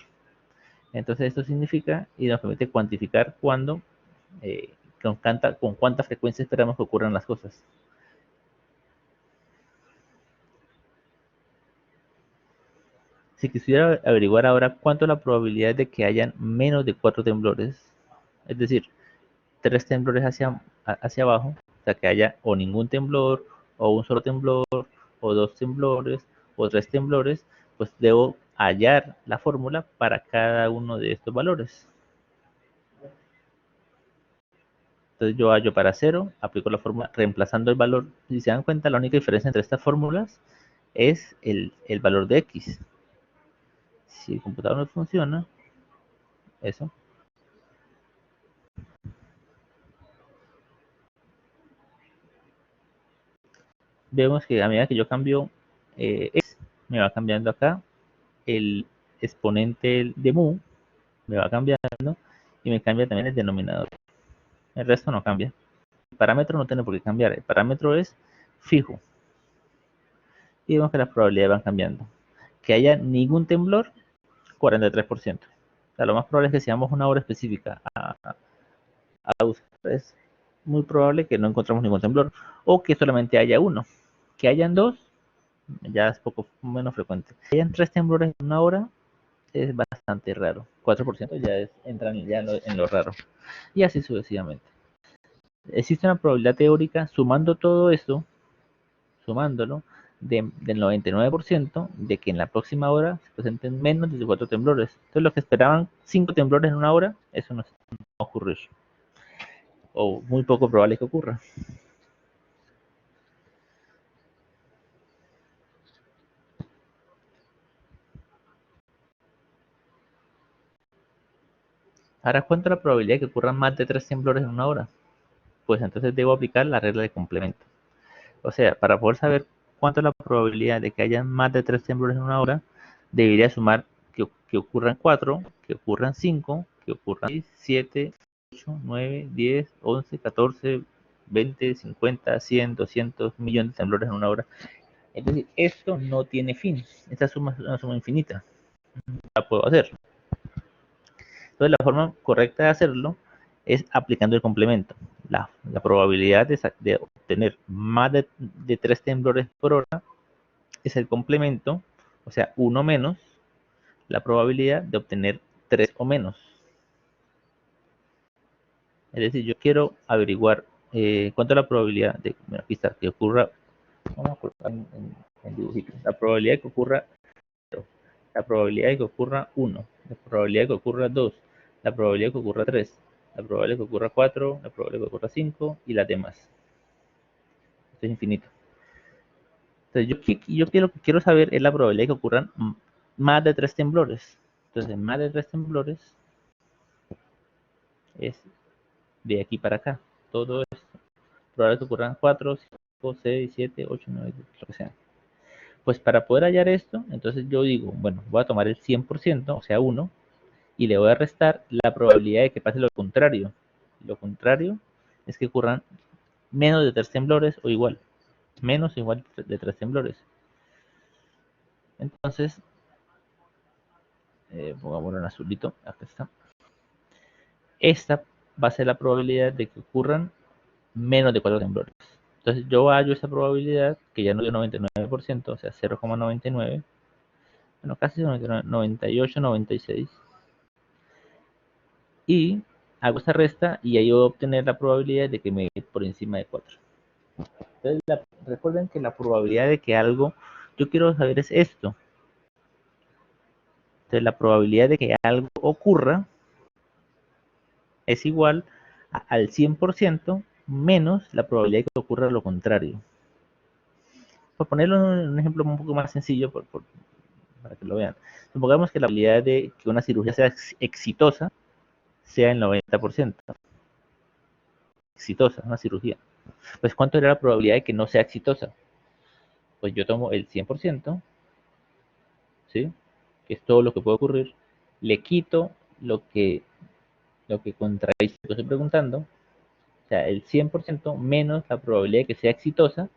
Entonces esto significa y nos permite cuantificar cuándo, con cuánta frecuencia esperamos que ocurran las cosas. Si quisiera averiguar ahora cuánto es la probabilidad de que hayan menos de 4 temblores, es decir, 3 temblores hacia abajo, o sea que haya o ningún temblor, o un solo temblor, o 2 temblores, o 3 temblores, pues debo hallar la fórmula para cada uno de estos valores. Entonces yo hallo para 0, aplico la fórmula reemplazando el valor. Si se dan cuenta, la única diferencia entre estas fórmulas es el valor de x. Si el computador no funciona, eso, vemos que a medida que yo cambio x, me va cambiando acá el exponente de mu, me va cambiando y me cambia también el denominador. El resto no cambia. El parámetro no tiene por qué cambiar, el parámetro es fijo. Y vemos que las probabilidades van cambiando. Que haya ningún temblor, 43%. O sea, lo más probable es que seamos una hora específica a usar. Es muy probable que no encontremos ningún temblor o que solamente haya uno. Que hayan dos, ya es poco menos frecuente. Que hayan 3 temblores en una hora es bastante raro. 4% ya entran ya en lo raro. Y así sucesivamente. Existe una probabilidad teórica sumando todo esto, sumándolo, del 99% de que en la próxima hora se presenten menos de 4 temblores. Entonces, los que esperaban 5 temblores en una hora, eso no va a ocurrir. O muy poco probable que ocurra. Ahora, ¿cuánto es la probabilidad de que ocurran más de 3 temblores en una hora? Pues entonces debo aplicar la regla de complemento. O sea, para poder saber cuánto es la probabilidad de que haya más de 3 temblores en una hora, debería sumar que ocurran 4, que ocurran 5, que ocurran 6, 7, 8, 9, 10, 11, 14, 20, 50, 100, 200 millones de temblores en una hora. Es decir, esto no tiene fin. Esta suma es una suma infinita. La puedo hacer. Entonces, la forma correcta de hacerlo es aplicando el complemento. La probabilidad de obtener más de 3 temblores por hora es el complemento, o sea, 1 menos la probabilidad de obtener 3 o menos. Es decir, yo quiero averiguar cuánto es la probabilidad de, bueno, aquí está, que ocurra, vamos a colocar en dibujito, la probabilidad de que ocurra 0, la probabilidad de que ocurra 1, la probabilidad de que ocurra 2, la probabilidad de que ocurra 3, la probabilidad de que ocurra 4, la probabilidad de que ocurra 5 y las demás. Esto es infinito. Entonces, yo quiero saber es la probabilidad de que ocurran más de 3 temblores. Entonces, más de 3 temblores es de aquí para acá. Todo esto. Probable que ocurran 4, 5, 6, 7, 8, 9, 10, lo que sea. Pues para poder hallar esto, entonces yo digo, bueno, voy a tomar el 100%, o sea, 1, y le voy a restar la probabilidad de que pase lo contrario. Lo contrario es que ocurran menos de 3 temblores o igual. Menos o igual de 3 temblores. Entonces, pongámoslo en azulito, acá está. Esta va a ser la probabilidad de que ocurran menos de 4 temblores. Entonces yo hallo esa probabilidad, que ya no dio 99%, o sea, 0,99, bueno, casi 99, 98, 96, y hago esta resta y ahí voy a obtener la probabilidad de que me dé por encima de 4. Entonces, recuerden que la probabilidad de que algo, yo quiero saber es esto. Entonces, la probabilidad de que algo ocurra es igual al 100% menos la probabilidad de que ocurra lo contrario. Por ponerlo en un ejemplo un poco más sencillo, para que lo vean. Supongamos que la probabilidad de que una cirugía sea exitosa sea el 90%. Exitosa, una cirugía. Pues, ¿cuánto era la probabilidad de que no sea exitosa? Pues yo tomo el 100%, ¿sí? Que es todo lo que puede ocurrir, le quito lo que contradice lo que estoy preguntando, o sea, el 100% menos la probabilidad de que sea exitosa,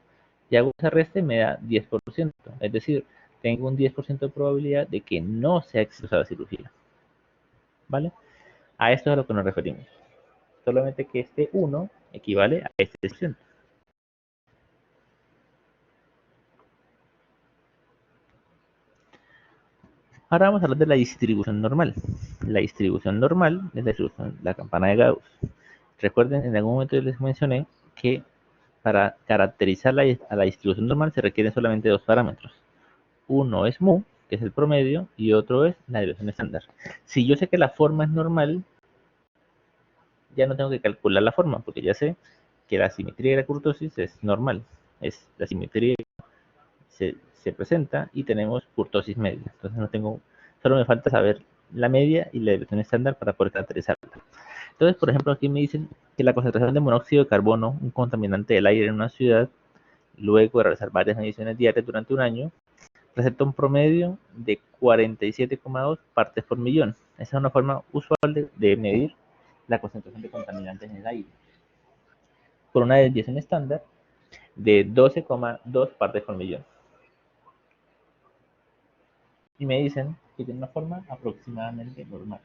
y hago esa resta y me da 10%. Es decir, tengo un 10% de probabilidad de que no sea exitosa la cirugía. ¿Vale? A esto es a lo que nos referimos. Solamente que este 1 equivale a este 10%. Ahora vamos a hablar de la distribución normal. La distribución normal es la campana de Gauss. Recuerden, en algún momento les mencioné que para caracterizar a la distribución normal se requieren solamente dos parámetros. Uno es mu, que es el promedio, y otro es la desviación estándar. Si yo sé que la forma es normal, ya no tengo que calcular la forma, porque ya sé que la simetría de la kurtosis es normal. Es la simetría se presenta y tenemos kurtosis media. Entonces no tengo, solo me falta saber la media y la desviación estándar para poder caracterizarla. Entonces, por ejemplo, aquí me dicen que la concentración de monóxido de carbono, un contaminante del aire en una ciudad, luego de realizar varias mediciones diarias durante un año, presenta un promedio de 47,2 partes por millón. Esa es una forma usual de medir la concentración de contaminantes en el aire, por una desviación estándar de 12,2 partes por millón. Y me dicen que tiene una forma aproximadamente normal.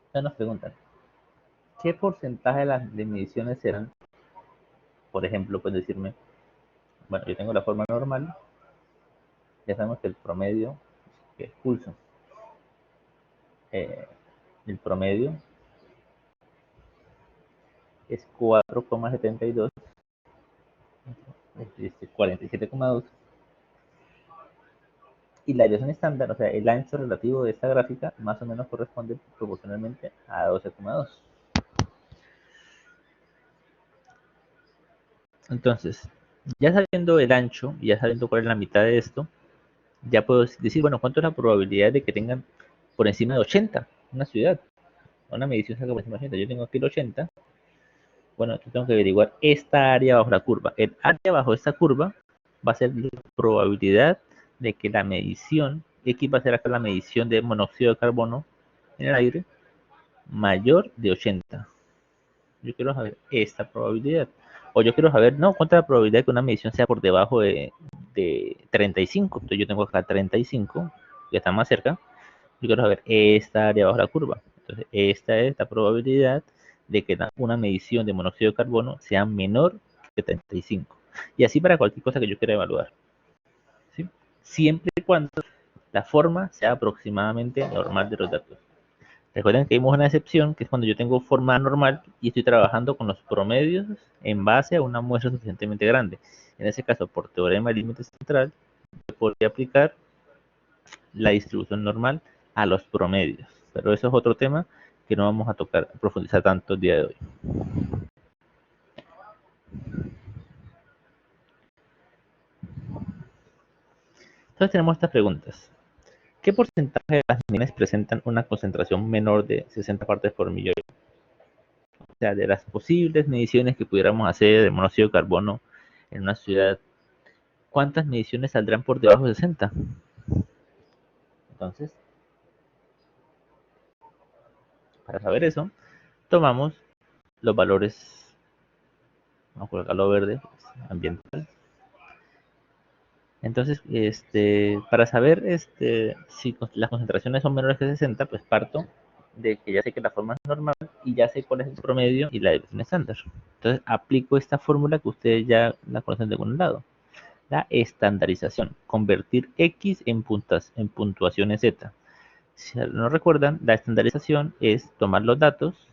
Entonces nos preguntan, ¿qué porcentaje de las mediciones serán? Por ejemplo, pueden decirme, bueno, yo tengo la forma normal, ya sabemos que el promedio, que es pulso, eh, el promedio es 4,72, 47,2, y la desviación estándar, o sea, el ancho relativo de esta gráfica, más o menos corresponde proporcionalmente a 12,2. Entonces, ya sabiendo el ancho, ya sabiendo cuál es la mitad de esto, ya puedo decir, bueno, ¿cuánto es la probabilidad de que tengan por encima de 80 una ciudad? Una medición saca por encima de 80. Yo tengo aquí el 80. Bueno, yo tengo que averiguar esta área bajo la curva. El área bajo esta curva va a ser la probabilidad de que la medición, X va a ser acá la medición de monóxido de carbono en el aire, mayor de 80. Yo quiero saber esta probabilidad. O yo quiero saber, no, cuánta es la probabilidad de que una medición sea por debajo de 35. Entonces yo tengo acá 35, que está más cerca. Yo quiero saber esta área bajo la curva. Entonces, esta es la probabilidad de que una medición de monóxido de carbono sea menor que 35. Y así para cualquier cosa que yo quiera evaluar. ¿Sí? Siempre y cuando la forma sea aproximadamente normal de los datos. Recuerden que vimos una excepción, que es cuando yo tengo forma normal y estoy trabajando con los promedios en base a una muestra suficientemente grande. En ese caso, por teorema del límite central, yo podría aplicar la distribución normal a los promedios. Pero eso es otro tema que no vamos a tocar, profundizar tanto el día de hoy. Entonces tenemos estas preguntas. ¿Qué porcentaje de las mediciones presentan una concentración menor de 60 partes por millón? O sea, de las posibles mediciones que pudiéramos hacer de monóxido de carbono en una ciudad, ¿cuántas mediciones saldrán por debajo de 60? Entonces, para saber eso, tomamos los valores, vamos a colocarlo verde, ambiental. Entonces, para saber si las concentraciones son menores que 60, pues parto de que ya sé que la forma es normal y ya sé cuál es el promedio y la desviación estándar. Entonces, aplico esta fórmula que ustedes ya la conocen de algún lado. La estandarización, convertir X en puntuaciones Z. Si no recuerdan, la estandarización es tomar los datos,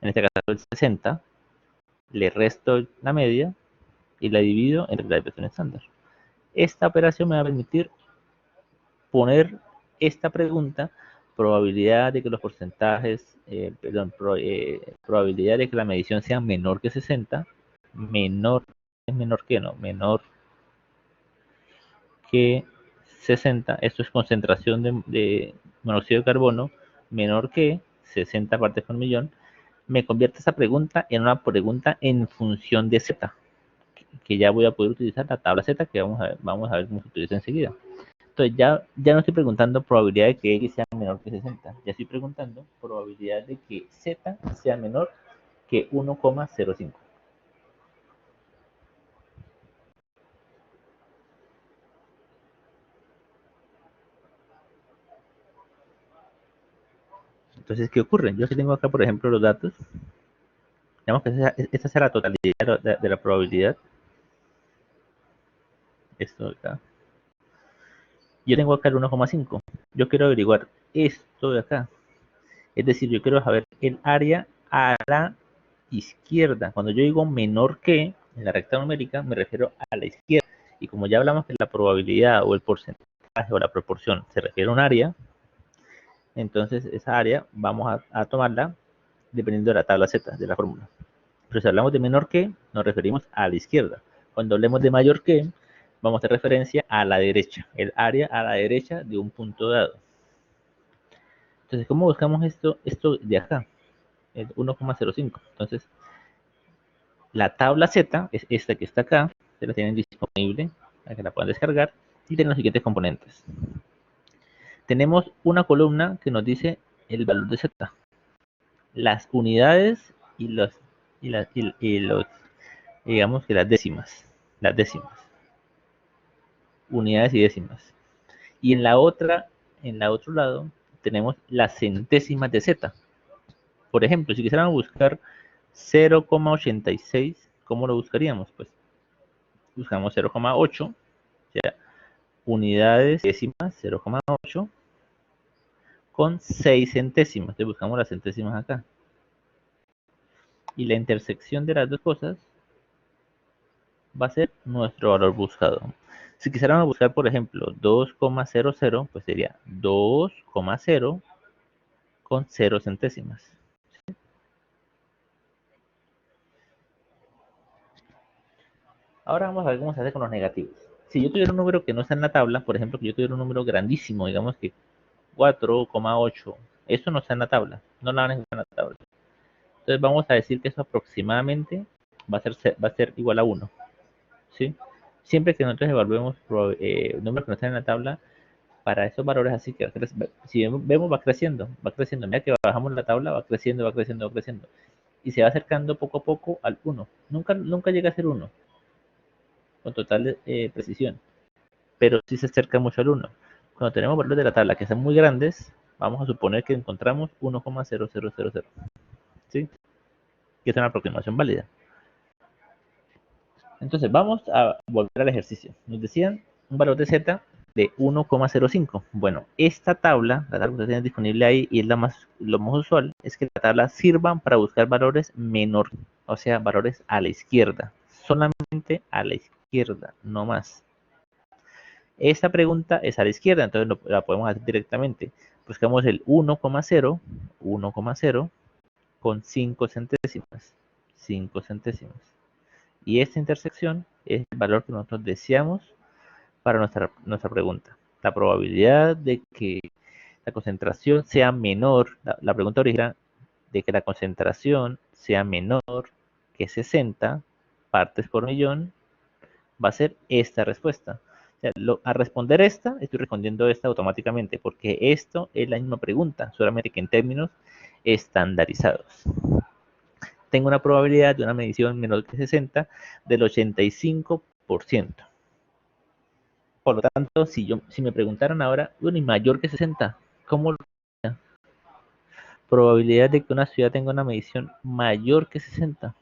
en este caso el 60, le resto la media y la divido entre la desviación estándar. Esta operación me va a permitir poner esta pregunta, probabilidad de que los porcentajes, probabilidad de que la medición sea menor que 60, menor, es menor que no, menor que 60, esto es concentración de monóxido de carbono, menor que 60 partes por millón, me convierte esa pregunta en una pregunta en función de Z, que ya voy a poder utilizar la tabla Z, que vamos a ver cómo se utiliza enseguida. Entonces ya no estoy preguntando probabilidad de que X sea menor que 60, ya estoy preguntando probabilidad de que Z sea menor que 1,05. Entonces, ¿qué ocurre? Yo sí tengo acá, por ejemplo, los datos. Digamos que esta es la totalidad de la probabilidad. Esto acá. Yo tengo acá el 1,5. Yo quiero averiguar esto de acá. Es decir, yo quiero saber el área a la izquierda. Cuando yo digo menor que, en la recta numérica, me refiero a la izquierda. Y como ya hablamos que la probabilidad o el porcentaje o la proporción se refiere a un área, entonces esa área vamos a tomarla dependiendo de la tabla Z, de la fórmula. Pero si hablamos de menor que, nos referimos a la izquierda. Cuando hablemos de mayor que, vamos a hacer referencia a la derecha, el área a la derecha de un punto dado. Entonces, ¿cómo buscamos esto de acá? El 1,05. Entonces, la tabla Z es esta que está acá, se la tienen disponible para que la puedan descargar y tiene los siguientes componentes. Tenemos una columna que nos dice el valor de Z, las unidades y los digamos que las décimas, unidades y décimas. Y en la otro lado, tenemos las centésimas de Z. Por ejemplo, si quisiéramos buscar 0,86, ¿cómo lo buscaríamos? Pues buscamos 0,8, o sea, unidades décimas 0,8 con 6 centésimas. Entonces buscamos las centésimas acá. Y la intersección de las dos cosas va a ser nuestro valor buscado. Si quisiéramos buscar, por ejemplo, 2,00, pues sería 2,0 con 0 centésimas. Ahora vamos a ver cómo se hace con los negativos. Si yo tuviera un número que no está en la tabla, por ejemplo, que yo tuviera un número grandísimo, digamos que 4,8, eso no está en la tabla, no la van a encontrar en la tabla. Entonces vamos a decir que eso aproximadamente va a ser igual a 1. ¿Sí? Siempre que nosotros evaluemos números que no están en la tabla, para esos valores así que si vemos va creciendo, va creciendo. Mira que bajamos la tabla, va creciendo, va creciendo, va creciendo. Y se va acercando poco a poco al 1. Nunca llega a ser 1 con total precisión, pero sí se acerca mucho al 1. Cuando tenemos valores de la tabla que son muy grandes, vamos a suponer que encontramos 1,0000. ¿Sí? Que es una aproximación válida. Entonces vamos a volver al ejercicio. Nos decían un valor de Z de 1,05. Bueno, esta tabla, la tabla que ustedes tienen disponible ahí y es lo más usual, es que la tabla sirva para buscar valores menor, o sea, valores a la izquierda, solamente a la izquierda, no más. Esta pregunta es a la izquierda, entonces la podemos hacer directamente. Buscamos el 1,0 con 5 centésimas. 5 centésimas. Y esta intersección es el valor que nosotros deseamos para nuestra pregunta. La probabilidad de que la concentración sea menor, la pregunta original, de que la concentración sea menor que 60 partes por millón, va a ser esta respuesta. O sea, al responder esta, estoy respondiendo esta automáticamente, porque esto es la misma pregunta, solamente que en términos estandarizados. Tengo una probabilidad de una medición menor que 60 del 85%. Por lo tanto, si me preguntaran ahora, bueno, y mayor que 60, ¿cómo lo haría? Probabilidad de que una ciudad tenga una medición mayor que 60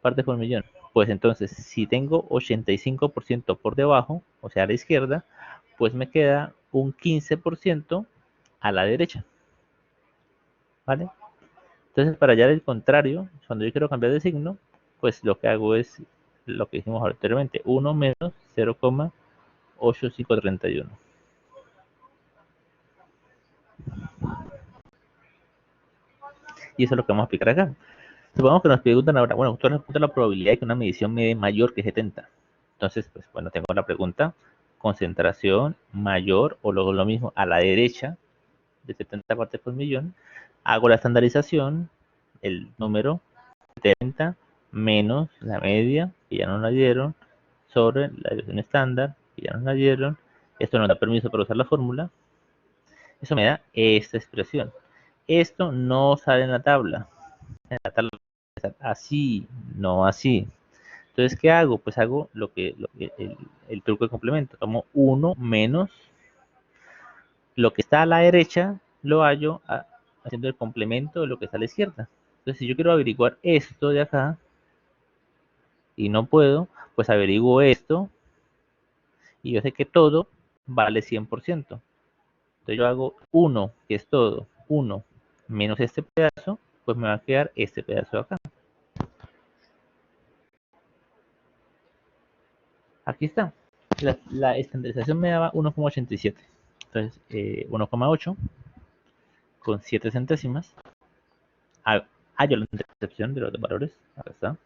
partes por millón. Pues entonces, si tengo 85% por debajo, o sea, a la izquierda, pues me queda un 15% a la derecha. ¿Vale? Entonces, para hallar el contrario, cuando yo quiero cambiar de signo, pues lo que hago es lo que hicimos anteriormente, 1 menos 0,8531. Y eso es lo que vamos a aplicar acá. Supongamos que nos preguntan ahora, bueno, ¿cuál es la probabilidad de que una medición me dé mayor que 70? Entonces, pues bueno, tengo la pregunta, concentración mayor o luego lo mismo a la derecha de 70 partes por millón. Hago la estandarización, el número 70 menos la media, que ya no la dieron, sobre la desviación estándar, que ya no la dieron. Esto nos da permiso para usar la fórmula. Eso me da esta expresión. Esto no sale en la tabla. En la tabla así, no así. Entonces, ¿qué hago? Pues hago el truco de complemento. Tomo 1 menos lo que está a la derecha, lo hallo haciendo el complemento de lo que está a la izquierda. Entonces, si yo quiero averiguar esto de acá y no puedo, pues averiguo esto y yo sé que todo vale 100%. Entonces yo hago 1, que es todo, 1 menos este pedazo, pues me va a quedar este pedazo de acá. Aquí está. La estandarización me daba 1,87. Entonces, 1,8 con 7 centésimas. Hallo la intercepción de los dos valores. Acá está.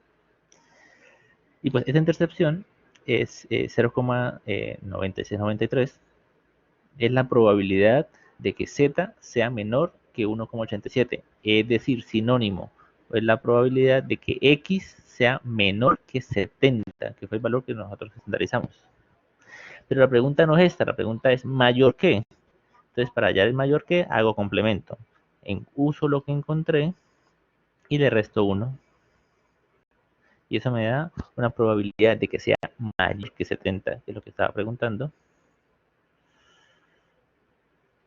Y pues esta intercepción es 0,9693. Es la probabilidad de que z sea menor que 1,87. Es decir, sinónimo. Es la probabilidad de que x sea menor que 70, que fue el valor que nosotros estandarizamos. Pero la pregunta no es esta, la pregunta es mayor que. Entonces, para hallar el mayor que, hago complemento. Uso lo que encontré y le resto 1. Y eso me da una probabilidad de que sea mayor que 70, que es lo que estaba preguntando,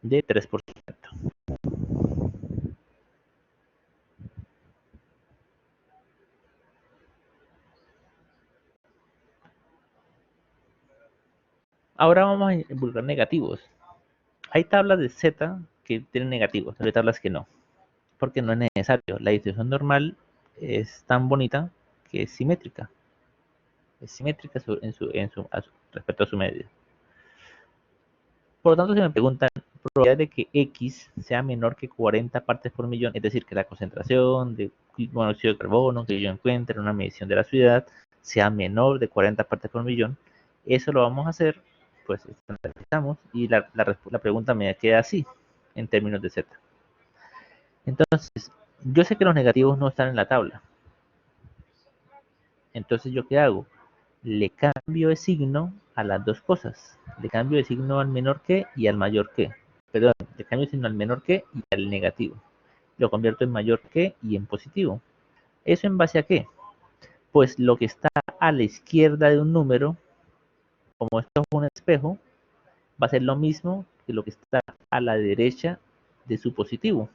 de 3%. Ahora vamos a involucrar negativos. Hay tablas de Z que tienen negativos, pero hay tablas que no, porque no es necesario. La distribución normal es tan bonita que es simétrica. Es simétrica respecto a su medio. Por lo tanto, si me preguntan probabilidad de que X sea menor que 40 partes por millón, es decir, que la concentración de monóxido de carbono que yo encuentre en una medición de la ciudad sea menor de 40 partes por millón, eso lo vamos a hacer, pues estandarizamos y la pregunta me queda así, en términos de Z. Entonces, yo sé que los negativos no están en la tabla. Entonces, ¿yo qué hago? Le cambio de signo a las dos cosas. Le cambio de signo al menor que y al mayor que. Perdón, le cambio de signo al menor que y al negativo. Lo convierto en mayor que y en positivo. ¿Eso en base a qué? Pues lo que está a la izquierda de un número, como esto es un espejo, va a ser lo mismo que lo que está a la derecha de su positivo.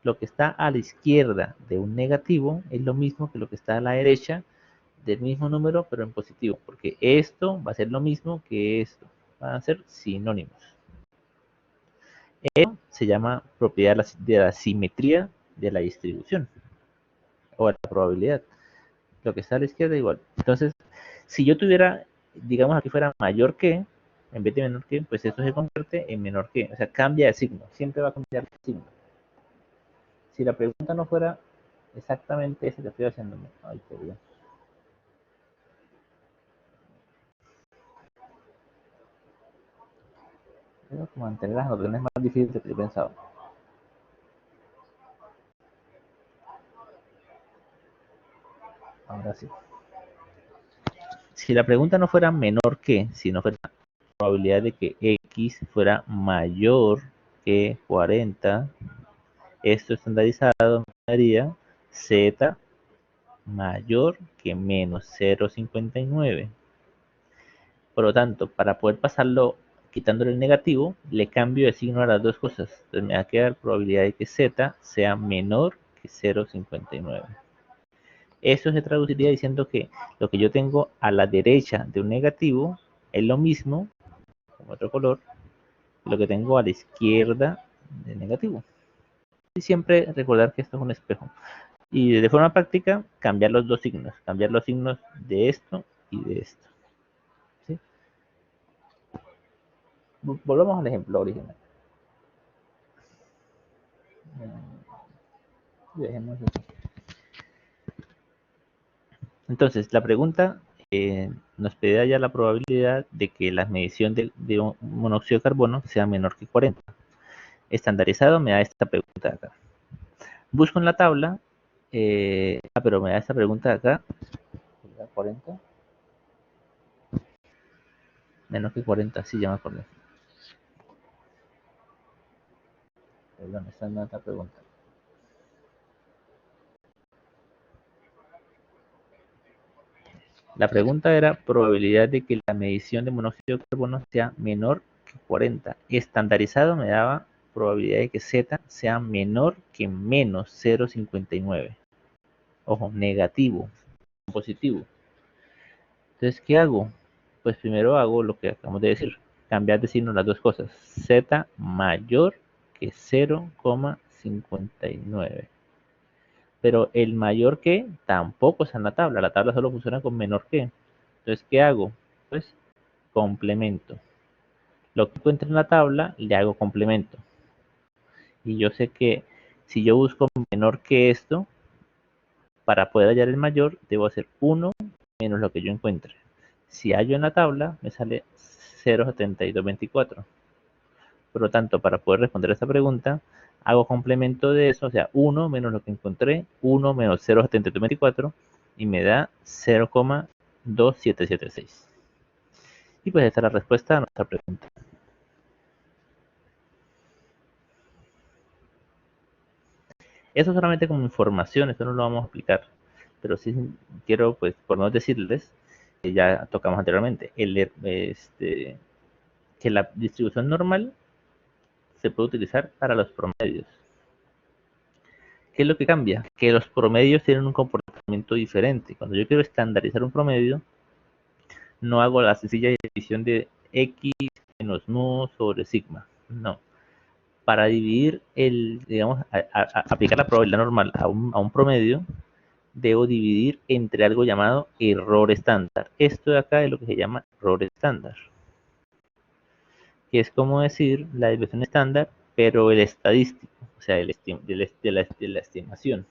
Lo que está a la izquierda de un negativo es lo mismo que lo que está a la derecha del mismo número, pero en positivo, porque esto va a ser lo mismo que esto. Van a ser sinónimos. Eso se llama propiedad de la simetría de la distribución o de la probabilidad. Lo que está a la izquierda igual. Entonces, si yo tuviera, digamos aquí fuera mayor que, en vez de menor que, pues esto se convierte en menor que. O sea, cambia de signo. Siempre va a cambiar de signo. Si la pregunta no fuera exactamente esa que estoy haciendo, ay, qué bien. Tengo que mantener las nociones más difíciles de lo que yo pensaba. Ahora sí. Si la pregunta no fuera menor que, sino fuera la probabilidad de que X fuera mayor que 40, esto estandarizado me daría Z mayor que menos 0,59. Por lo tanto, para poder pasarlo quitándole el negativo, le cambio de signo a las dos cosas. Entonces me va a quedar probabilidad de que Z sea menor que 0,59. Eso se traduciría diciendo que lo que yo tengo a la derecha de un negativo es lo mismo, con otro color, que lo que tengo a la izquierda del negativo. Y siempre recordar que esto es un espejo. Y de forma práctica, cambiar los dos signos. Cambiar los signos de esto y de esto. ¿Sí? Volvamos al ejemplo original. Dejemos así. Entonces, la pregunta nos pedía ya la probabilidad de que la medición de un monóxido de carbono sea menor que 40. Estandarizado me da esta pregunta de acá. Busco en la tabla, pero me da esta pregunta de acá. 40. Menos que 40, sí, ya me acordé. Perdón, esta no es otra pregunta. La pregunta era probabilidad de que la medición de monóxido de carbono sea menor que 40. Estandarizado me daba probabilidad de que Z sea menor que menos 0,59. Ojo, negativo, positivo. Entonces, ¿qué hago? Pues primero hago lo que acabamos de decir, cambiar de signo las dos cosas. Z mayor que 0,59. Pero el mayor que tampoco está en la tabla solo funciona con menor que. Entonces, ¿qué hago? Pues complemento. Lo que encuentre en la tabla, le hago complemento. Y yo sé que si yo busco menor que esto, para poder hallar el mayor, debo hacer 1 menos lo que yo encuentre. Si hallo en la tabla, me sale 0,7224. Por lo tanto, para poder responder a esta pregunta, hago complemento de eso, o sea, 1 menos lo que encontré, 1 menos 0,7224, y me da 0,2776. Y pues esta es la respuesta a nuestra pregunta. Eso solamente como información, esto no lo vamos a aplicar, pero sí quiero, pues, por no decirles, que ya tocamos anteriormente, que la distribución normal se puede utilizar para los promedios. ¿Qué es lo que cambia? Que los promedios tienen un comportamiento diferente. Cuando yo quiero estandarizar un promedio, no hago la sencilla división de x menos mu sobre sigma. No. Para dividir digamos, aplicar la probabilidad normal a un promedio, debo dividir entre algo llamado error estándar. Esto de acá es lo que se llama error estándar, que es como decir la división estándar, pero el estadístico, o sea, de la estimación.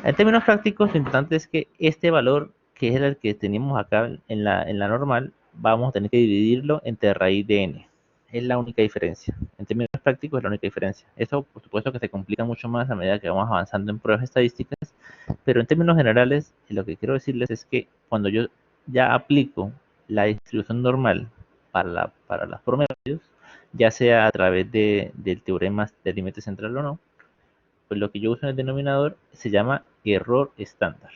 En términos prácticos, lo importante es que este valor, que es el que tenemos acá en la normal, vamos a tener que dividirlo entre raíz de n. Es la única diferencia. En términos prácticos es la única diferencia. Eso, por supuesto, que se complica mucho más a medida que vamos avanzando en pruebas estadísticas, pero en términos generales, lo que quiero decirles es que cuando yo ya aplico la distribución normal para los promedios, ya sea a través del teorema del límite central o no, pues lo que yo uso en el denominador se llama error estándar,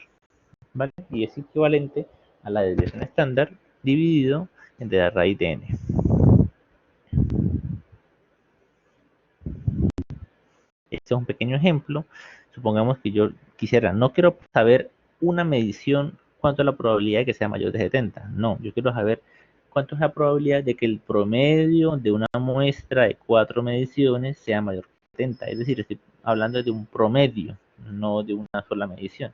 ¿vale? Y es equivalente a la desviación estándar dividido entre la raíz de n. Este es un pequeño ejemplo. Supongamos que yo no quiero saber una medición, cuánto es la probabilidad de que sea mayor de 70. No, yo quiero saber cuánto es la probabilidad de que el promedio de una muestra de 4 mediciones sea mayor que 70. Es decir, estoy hablando de un promedio, no de una sola medición.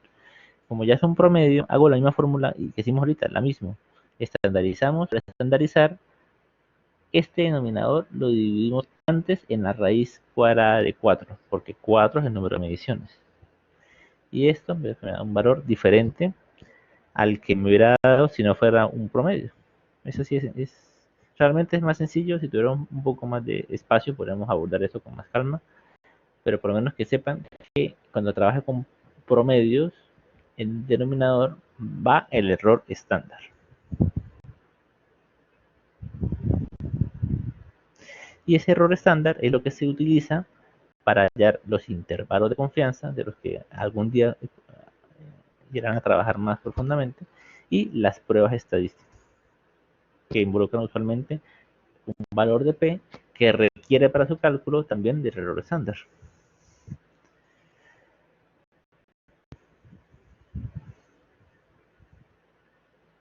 Como ya es un promedio, hago la misma fórmula que hicimos ahorita, la misma. Estandarizamos, para estandarizar, este denominador lo dividimos antes en la raíz cuadrada de 4, porque 4 es el número de mediciones. Y esto me da un valor diferente al que me hubiera dado si no fuera un promedio. Eso sí realmente es más sencillo. Si tuviera un poco más de espacio, podríamos abordar eso con más calma. Pero por lo menos que sepan que cuando trabaje con promedios, en el denominador va el error estándar. Y ese error estándar es lo que se utiliza para hallar los intervalos de confianza de los que algún día irán a trabajar más profundamente, y las pruebas estadísticas, que involucran usualmente un valor de P que requiere para su cálculo también del error estándar.